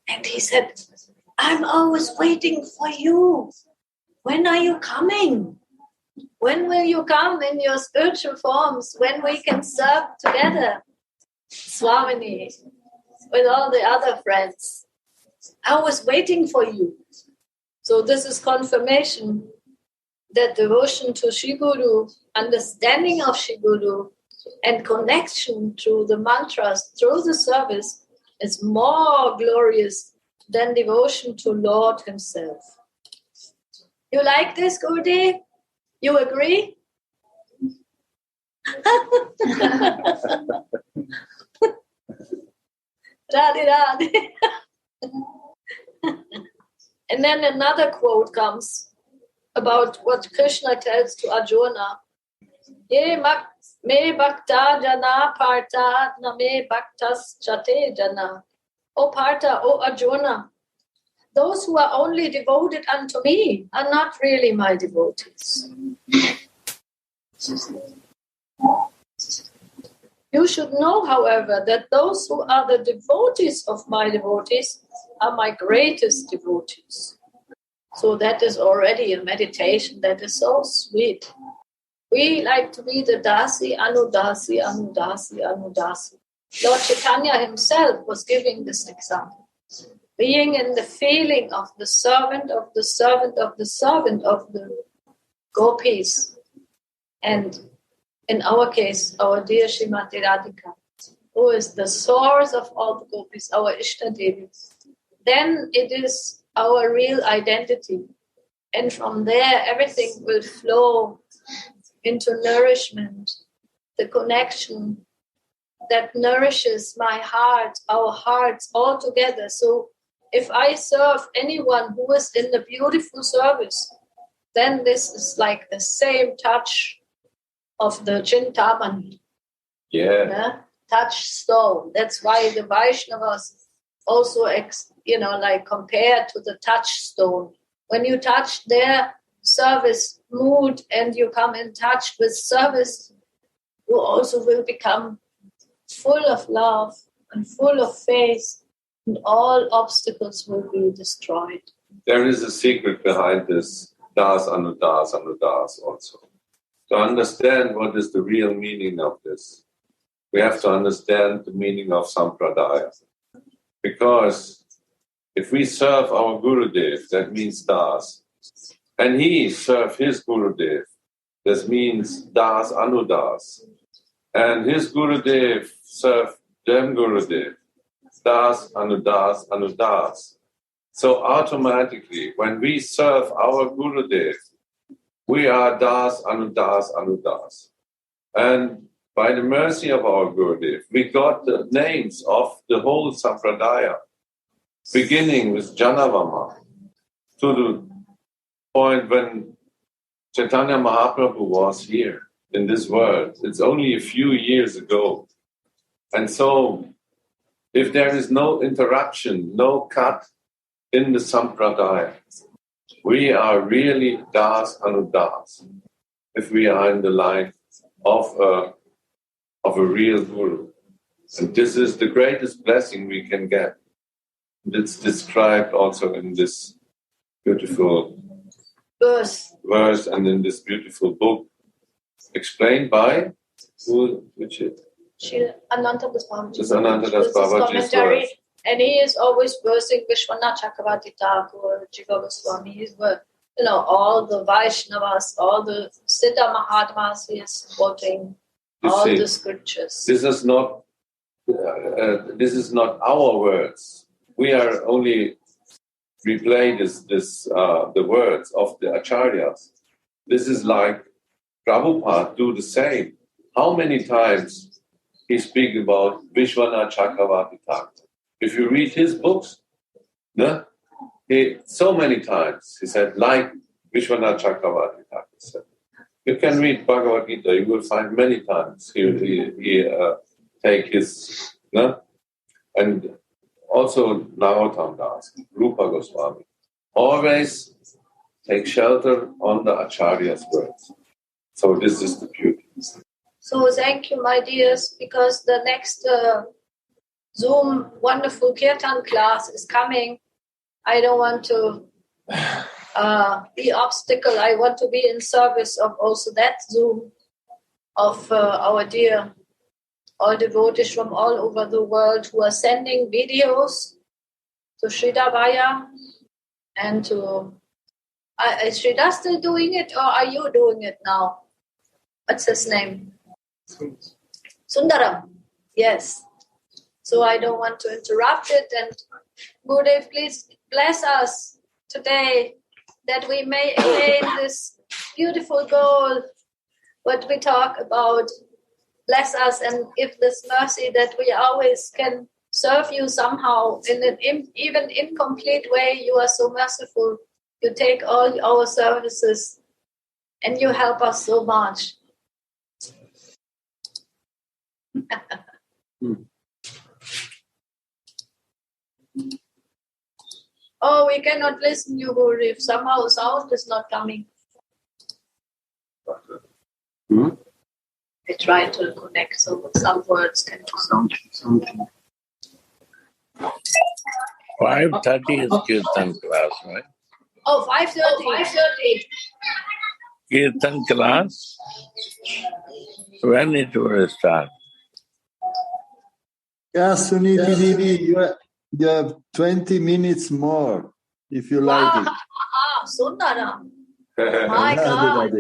and he said, I'm always waiting for you. When are you coming? When will you come in your spiritual forms? When we can serve together? Swamini, with all the other friends. I was waiting for you. So this is confirmation that devotion to Shri Guru, understanding of Shri Guru, and connection through the mantras, through the service, is more glorious than devotion to Lord himself. You like this, Gurudev? You agree? Radhe Radhe. And then another quote comes about what Krishna tells to Arjuna. Ye me bhakta jana partha na me bhaktas chate jana. O Partha, O Arjuna, those who are only devoted unto me are not really my devotees. You should know, however, that those who are the devotees of my devotees are my greatest devotees. So that is already a meditation that is so sweet. We like to be the Dasi, Anudasi, Anudasi, Anudasi. Lord Chaitanya himself was giving this example. Being in the feeling of the servant of the servant of the servant of the gopis. And in our case, our dear Srimati Radhika, who is the source of all the gopis, our Ishta Devi. Then it is our real identity. And from there, everything will flow into nourishment, the connection that nourishes my heart, our hearts all together. So if I serve anyone who is in the beautiful service, then this is like the same touch of the Chintamani. Yeah. Touchstone. That's why the Vaishnavas also, compared to the touchstone. When you touch their service mood and you come in touch with service, you also will become full of love and full of faith, and all obstacles will be destroyed. There is a secret behind this das anudas anudas also. To understand what is the real meaning of this, we have to understand the meaning of sampradaya. Because if we serve our Gurudev, that means das, and he serve his Gurudev, that means das anudas, and his Gurudev serve them Gurudev, das anudas anudas. So automatically, when we serve our Gurudev, we are das anudas anudas. And by the mercy of our Gurudev, we got the names of the whole Sampradaya, beginning with Janavama, to the point when Chaitanya Mahaprabhu was here in this world. It's only a few years ago. And so, if there is no interruption, no cut in the Sampradaya, we are really das anudas, if we are in the line of a real Guru. And this is the greatest blessing we can get. It's described also in this beautiful verse and in this beautiful book, explained by which is? Anarthas Babaji. This Anarthas Babaji's verse. And he is always versing Vishwanath Chakravarti Thakur, Jiva Goswami. He's all the Vaishnavas, all the Siddha Mahatmas, he is quoting all the scriptures. This is not our words. We are only replaying the words of the acharyas. This is like Prabhupada do the same. How many times he speaks about Vishwanath Chakravarti Thakur? If you read his books, so many times he said, like Vishwanath Chakravarti Thakur said. You can read Bhagavad Gita, you will find many times he take his, and also Narottam Das, Rupa Goswami, always take shelter on the Acharya's words. So this is the beauty. So thank you, my dears, because the next Zoom wonderful Kirtan class is coming. I don't want to be obstacle. I want to be in service of also that Zoom of our dear all devotees from all over the world who are sending videos to Sridhavaya and to... is Sridhar still doing it or are you doing it now? What's his name? Sundaram. Yes. So I don't want to interrupt it. And Gurudev, please bless us today that we may attain this beautiful goal, what we talk about. Bless us and give this mercy that we always can serve you somehow in an even incomplete way. You are so merciful. You take all our services and you help us so much. Oh, we cannot listen you, Gurudev. Somehow sound is not coming. I try to connect so some words can come. 5:30 is Kirtan class, right? Oh, 5:30. Kirtan class? When it will start? Yeah, Suniti Didi, you have 20 minutes more, if you like it. Sundaram. My God.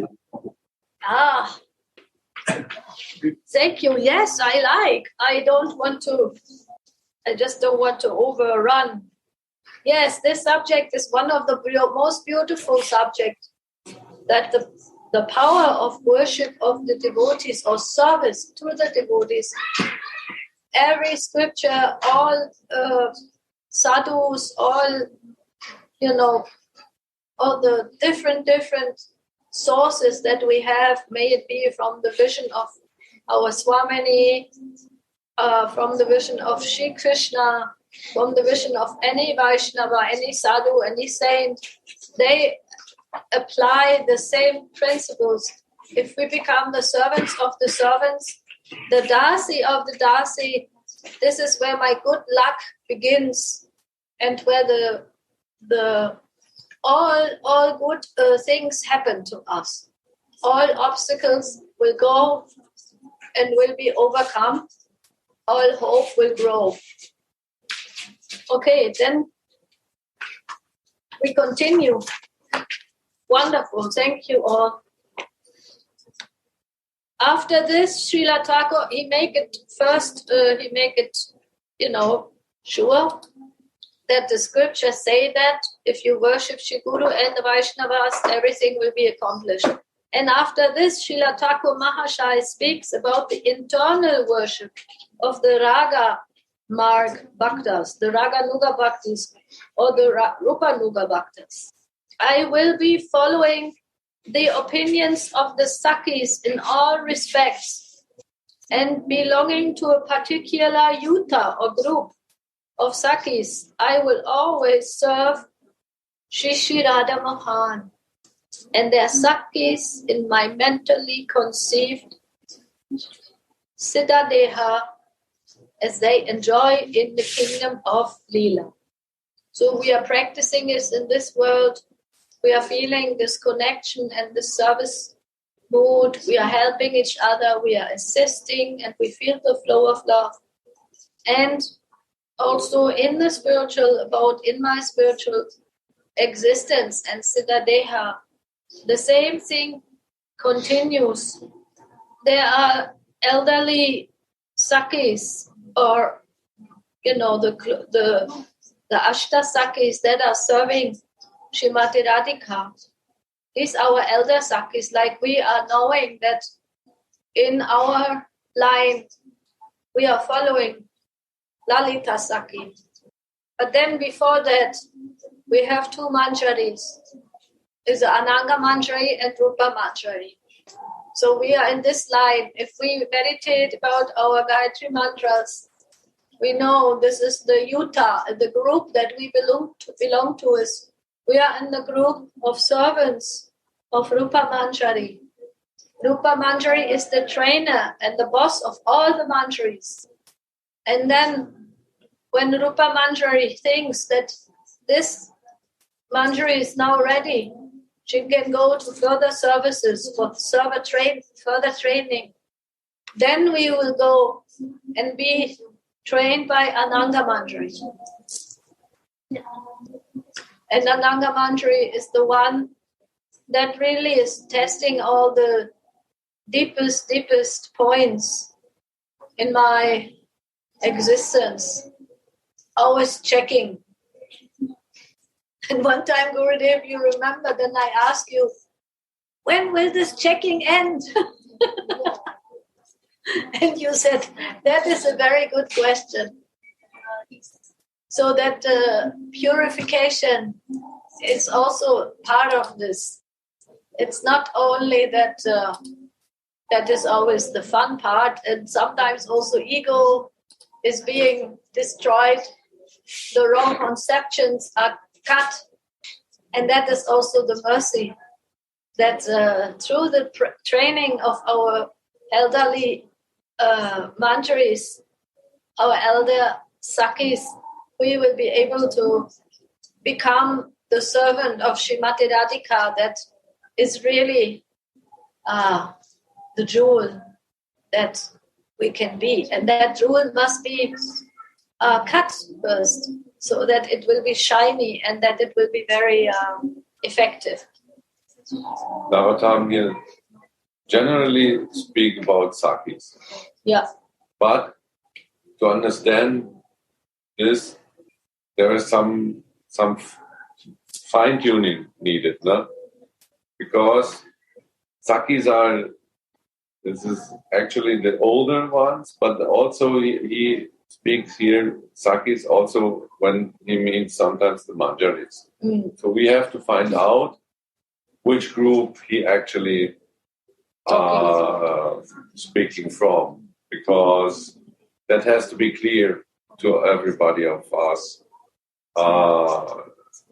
Thank you. Yes, I like. I just don't want to overrun. Yes, this subject is one of the most beautiful subjects that the the power of worship of the devotees or service to the devotees. Every scripture, all sadhus, all the different sources that we have, may it be from the vision of our Swamini, from the vision of Shri Krishna, from the vision of any Vaishnava, any sadhu, any saint, they apply the same principles. If we become the servants of the servants, the dasi of the dasi, this is where my good luck begins, and where the all good things happen to us. All obstacles will go and will be overcome. All hope will grow. Okay, then we continue. Wonderful, thank you all. After this, Srila Thakur, he make it sure that the scriptures say that if you worship Shri Guru and the Vaishnavas, everything will be accomplished. And after this, Srila Thakur Mahashaya speaks about the internal worship of the Raga Marg Bhaktas, the Raga Nuga Bhaktis, or the Rupa Nuga Bhaktas. I will be following the opinions of the Sakis in all respects, and belonging to a particular yuta or group of Sakis, I will always serve Shri Radha Mohan and their Sakis in my mentally conceived Siddha Deha as they enjoy in the kingdom of Leela. So we are practicing this in this world. We are feeling this connection and this service mood. We are helping each other. We are assisting, and we feel the flow of love. And also in my spiritual existence and Siddha Deha, the same thing continues. There are elderly Sakis, or the Ashta Sakis that are serving Srimati Radhika. These are our elder Sakis, like we are knowing that in our line we are following Lalita Saki. But then before that, we have two manjaris. Is Ananga Manjari and Rupa Manjari. So we are in this line. If we meditate about our Gayatri mantras, we know this is the yuta, the group that we belong to is. We are in the group of servants of Rupa Manjari. Rupa Manjari is the trainer and the boss of all the manjaris. And then when Rupa Manjari thinks that this manjari is now ready, she can go to further services for further training. Then we will go and be trained by Ananga Manjari. And Ananga Manjari is the one that really is testing all the deepest points in my existence. Always checking. And one time, Gurudev, you remember, then I asked you, when will this checking end? And you said, that is a very good question. So that purification is also part of this. It's not only that that is always the fun part, and sometimes also ego is being destroyed. The wrong conceptions are cut, and that is also the mercy that through the training of our elderly manjaris, our elder Sakis, we will be able to become the servant of Srimati Radhika. That is really the jewel that we can be. And that jewel must be cut first, so that it will be shiny and that it will be very effective. Navatam generally speak about Sakis. Yeah. But to understand this, there is some fine-tuning needed, no? Because Sakis this is actually the older ones, but also he speaks here Sakis also when he means sometimes the Manjaris. So we have to find out which group he actually speaking from, because that has to be clear to everybody of us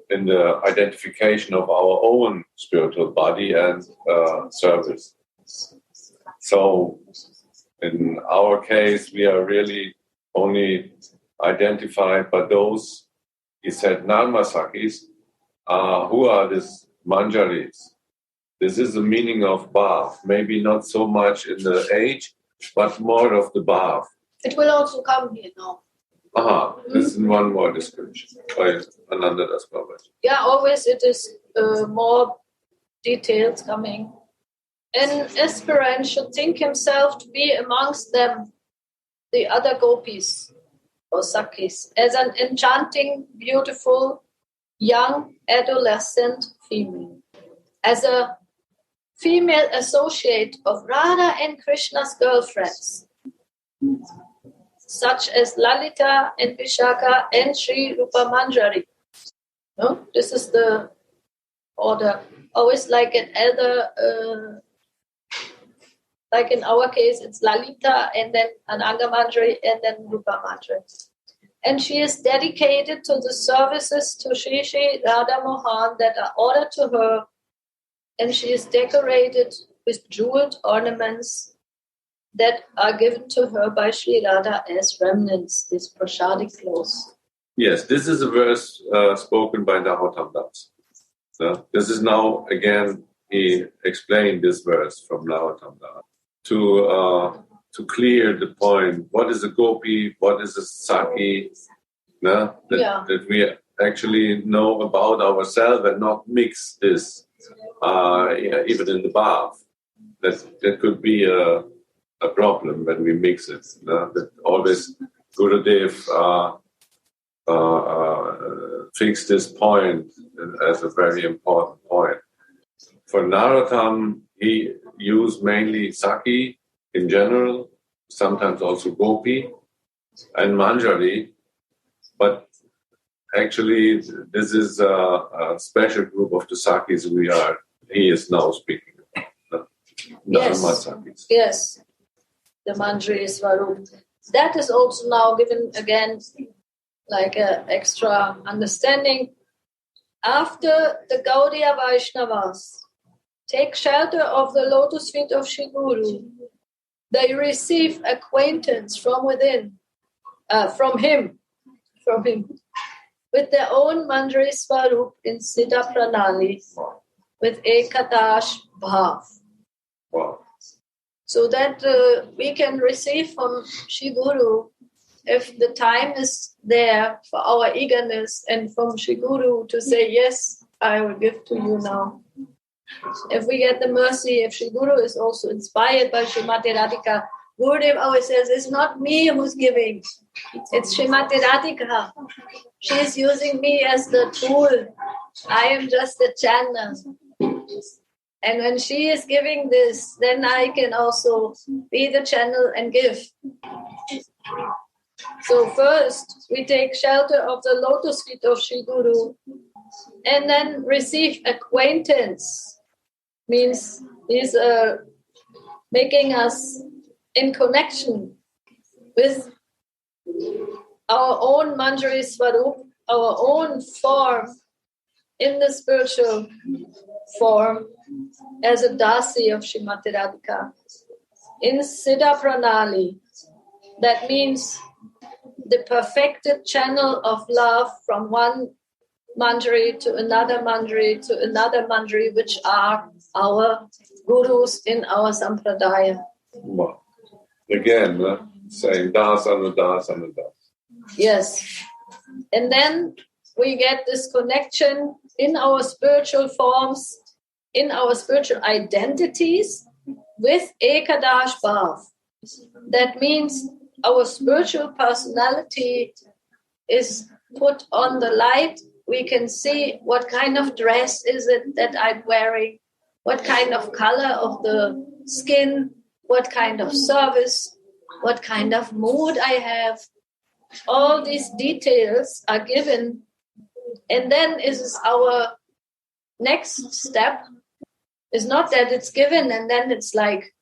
in the identification of our own spiritual body and service. So in our case, we are really only identified by those, he said, Narmasakis, who are these Manjaris. This is the meaning of bath, maybe not so much in the age, but more of the bath. It will also come here now. This is one more description by Anarthas Babaji. Yeah, always it is more details coming. An aspirant should think himself to be amongst them, the other gopis or sakis, as an enchanting, beautiful, young, adolescent female. As a female associate of Radha and Krishna's girlfriends, such as Lalita and Vishaka and Sri Rupa Manjari. No? This is the order. Always like an elder, like in our case, it's Lalita and then Ananga Manjari and then Rupa Manjari. And she is dedicated to the services to Shri Shri Radha Mohan that are ordered to her, and she is decorated with jeweled ornaments that are given to her by Sri Radha as remnants, these prashadic clothes. Yes, this is a verse spoken by Narottam Das. This is now, again, he explained this verse from Narottam Das to clear the point. What is a gopi? What is a saki? That we actually know about ourselves and not mix this even in the bath. That could be a problem when we mix it. That always Gurudev fixed this point as a very important point. For Narottam, he used mainly Saki in general, sometimes also Gopi and Manjari, but actually this is a special group of the Sakis he is now speaking about. Yes, the Manjari Swarup. That is also now given again like an extra understanding. After the Gaudiya Vaishnavas take shelter of the lotus feet of Shri Guru, they receive acquaintance from within, from him, with their own Manjari Swarup in Siddha Pranali, with Ekadash Bhav. Wow. So that we can receive from Shri Guru, if the time is there for our eagerness, and from Shri Guru to say, yes, I will give to you now. If we get the mercy, if Shri Guru is also inspired by Srimati Radhika, Gurudev always says, it's not me who's giving, it's Srimati Radhika. She is using me as the tool. I am just the channel. And when she is giving this, then I can also be the channel and give. So first, we take shelter of the lotus feet of Shri Guru and then receive acquaintance. Means he's making us in connection with our own Manjari Swarup, our own form in the spiritual form as a Dasi of Srimati Radhika. In Siddha Pranali, that means the perfected channel of love from one Manjari to another Manjari to another Manjari, which are our gurus in our Sampradaya. Wow. Again, saying Das and Das and Das. Yes. And then we get this connection in our spiritual forms, in our spiritual identities with Ekadash Bhav. That means our spiritual personality is put on the light. We can see what kind of dress is it that I'm wearing, what kind of color of the skin, what kind of service, what kind of mood I have. All these details are given. And then is our next step is not that it's given and then it's like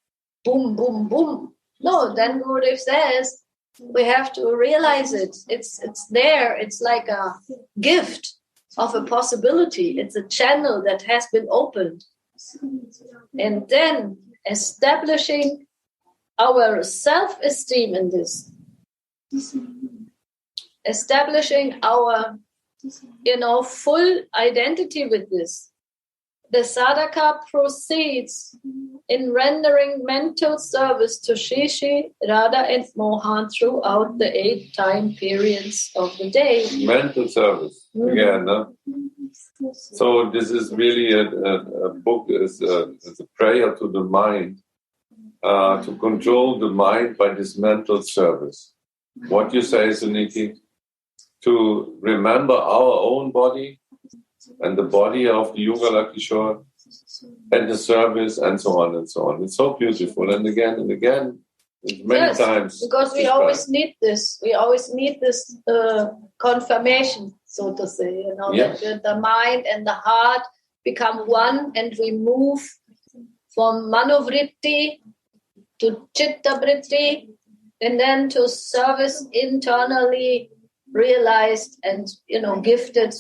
boom, boom, boom. No, then Gurudev says we have to realize it. It's there. It's like a gift of a possibility. It's a channel that has been opened. And then establishing our self-esteem in this, establishing our, full identity with this. The sadhaka proceeds in rendering mental service to Shishi, Radha and Mohan throughout the 8 time periods of the day. Mental service, again. No? So this is really a book, is a prayer to the mind, to control the mind by this mental service. What you say, Suniti? To remember our own body and the body of the Yugala Kishore and the service and so on and so on. It's so beautiful. And again, many times. Because we always need this. We always need this confirmation, so to say. That the mind and the heart become one and we move from manovritti to chitta vritti and then to service internally realized and, gifted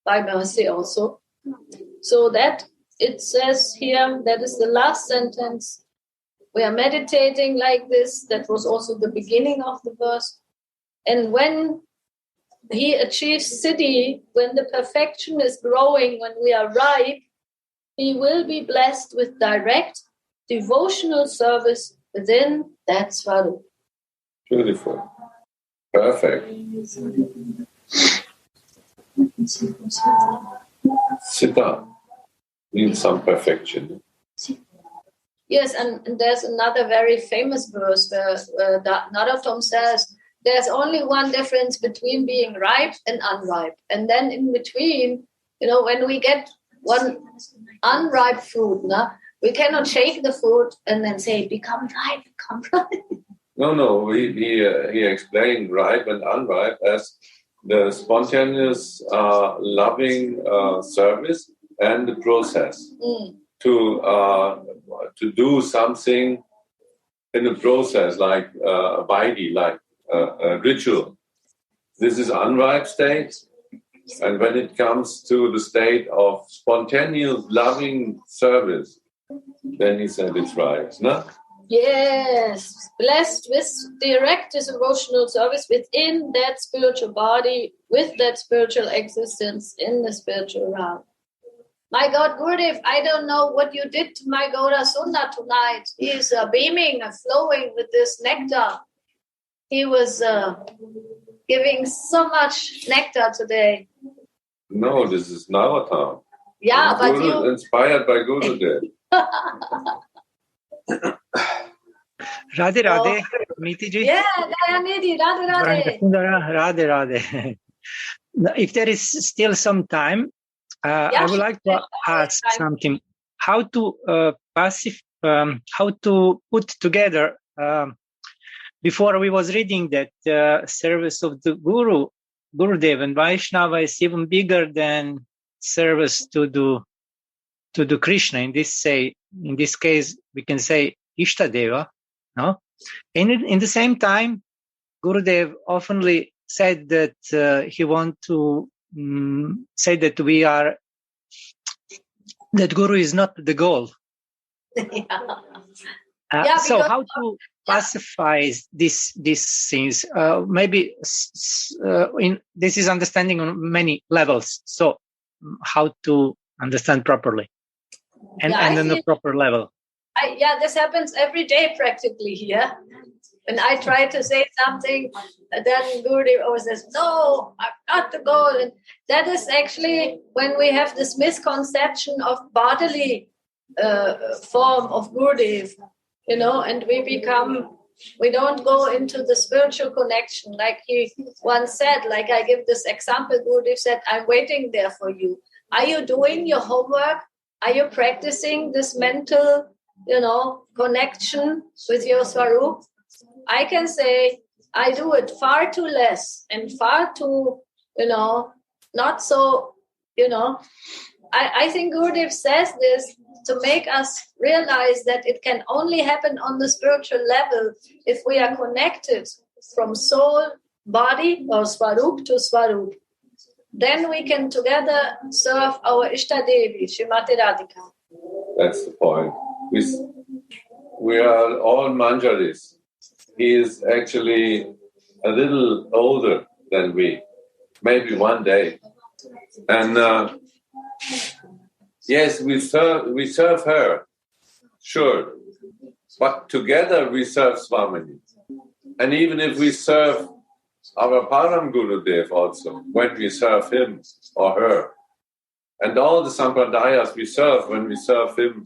by mercy also. So that it says here, that is the last sentence. We are meditating like this. That was also the beginning of the verse. And when he achieves siddhi, when the perfection is growing, when we are ripe, he will be blessed with direct devotional service within that Swarup. Beautiful. Perfect. Siddha means some perfection. Yes, and there's another very famous verse where Narottam says there's only one difference between being ripe and unripe. And then in between, when we get one unripe fruit, we cannot shake the fruit and then say, become ripe, become ripe. No, he explained ripe and unripe as the spontaneous loving service and the process to do something in the process like a vaidhi, like a ritual. This is unripe state, and when it comes to the state of spontaneous loving service, then he said it's right, no? Yes, blessed with direct devotional service within that spiritual body, with that spiritual existence in the spiritual realm. My God, Gurudev, I don't know what you did to my Gaura Sundar tonight. He is beaming and flowing with this nectar. He was giving so much nectar today. No, this is Narottam. Yeah, but you... Inspired by Gurudev. Radhe Radhe, Niti ji. Yeah, Niti, Radhe Radhe. Radhe Radhe. If there is still some time, I would like to ask something. How to how to put together, before we was reading that service of the Gurudev and Vaishnava is even bigger than service to do Krishna. In this case, we can say Ishtadeva. No, and in the same time, Gurudev oftenly said that he want to say that that Guru is not the goal. So how to pacify these things? Maybe this is understanding on many levels. So how to understand properly and on the proper level. This happens every day practically here. When I try to say something, then Gurudev always says, no, I'm not the goal. And that is actually when we have this misconception of bodily form of Gurudev, and we don't go into the spiritual connection. Like he once said, like I give this example, Gurudev said, I'm waiting there for you. Are you doing your homework? Are you practicing this mental, connection with your Swarup? I can say I do it far too less and far too, not so, I think Gurudev says this to make us realize that it can only happen on the spiritual level if we are connected from soul, body, or Swarup to Swarup. Then we can together serve our Ishtadevi, Srimati Radhika. That's the point. We are all Manjaris. He is actually a little older than we, maybe one day. And yes, we serve her, sure. But together we serve Swamini. And even if we serve our Param Gurudev also, when we serve him or her, and all the Sampradayas we serve when we serve him,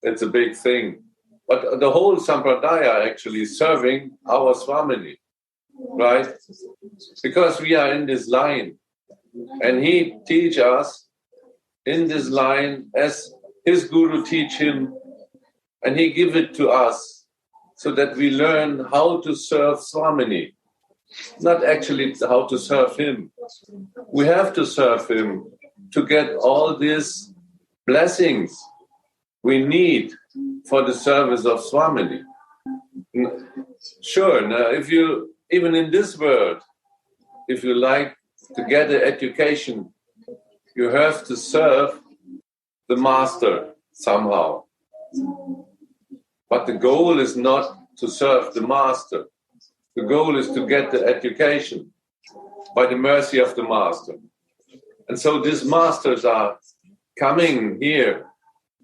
it's a big thing. But the whole Sampradaya actually is serving our Swamini, right? Because we are in this line. And he teach us in this line as his Guru teach him, and he give it to us so that we learn how to serve Swamini, not actually how to serve him. We have to serve him to get all these blessings we need for the service of Swamini. Sure, now if you, even in this world, if you like to get an education, you have to serve the master somehow. But the goal is not to serve the master. The goal is to get the education by the mercy of the master. And so these masters are coming here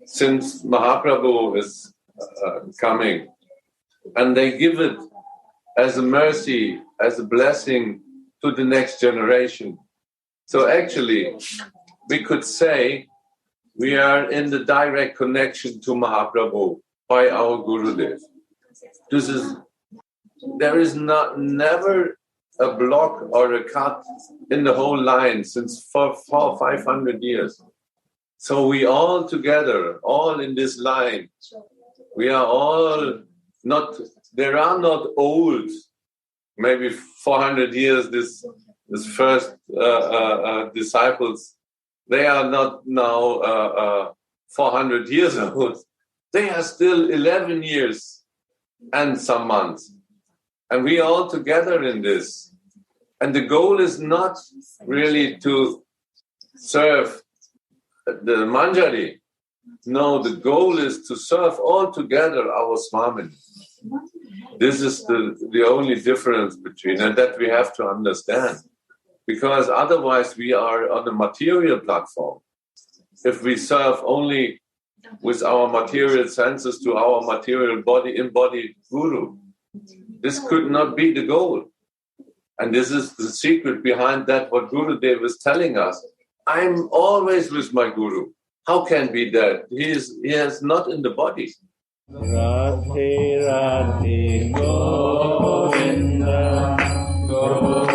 since Mahaprabhu is coming. And they give it as a mercy, as a blessing to the next generation. So actually, we could say we are in the direct connection to Mahaprabhu by our Gurudev. There is never a block or a cut in the whole line since 500 years. So we all together, all in this line, we are all there are not old, maybe 400 years, this first disciples, they are not now 400 years old. They are still 11 years and some months. And we all together in this. And the goal is not really to serve the Manjari. No, the goal is to serve all together our Swamini. This is the only difference between, and that we have to understand. Because otherwise we are on a material platform. If we serve only with our material senses to our material body, embodied Guru, this could not be the goal. And this is the secret behind that, what Gurudev is telling us. I'm always with my Guru. How can be that? He is not in the body. Radhe Radhe Govinda Govinda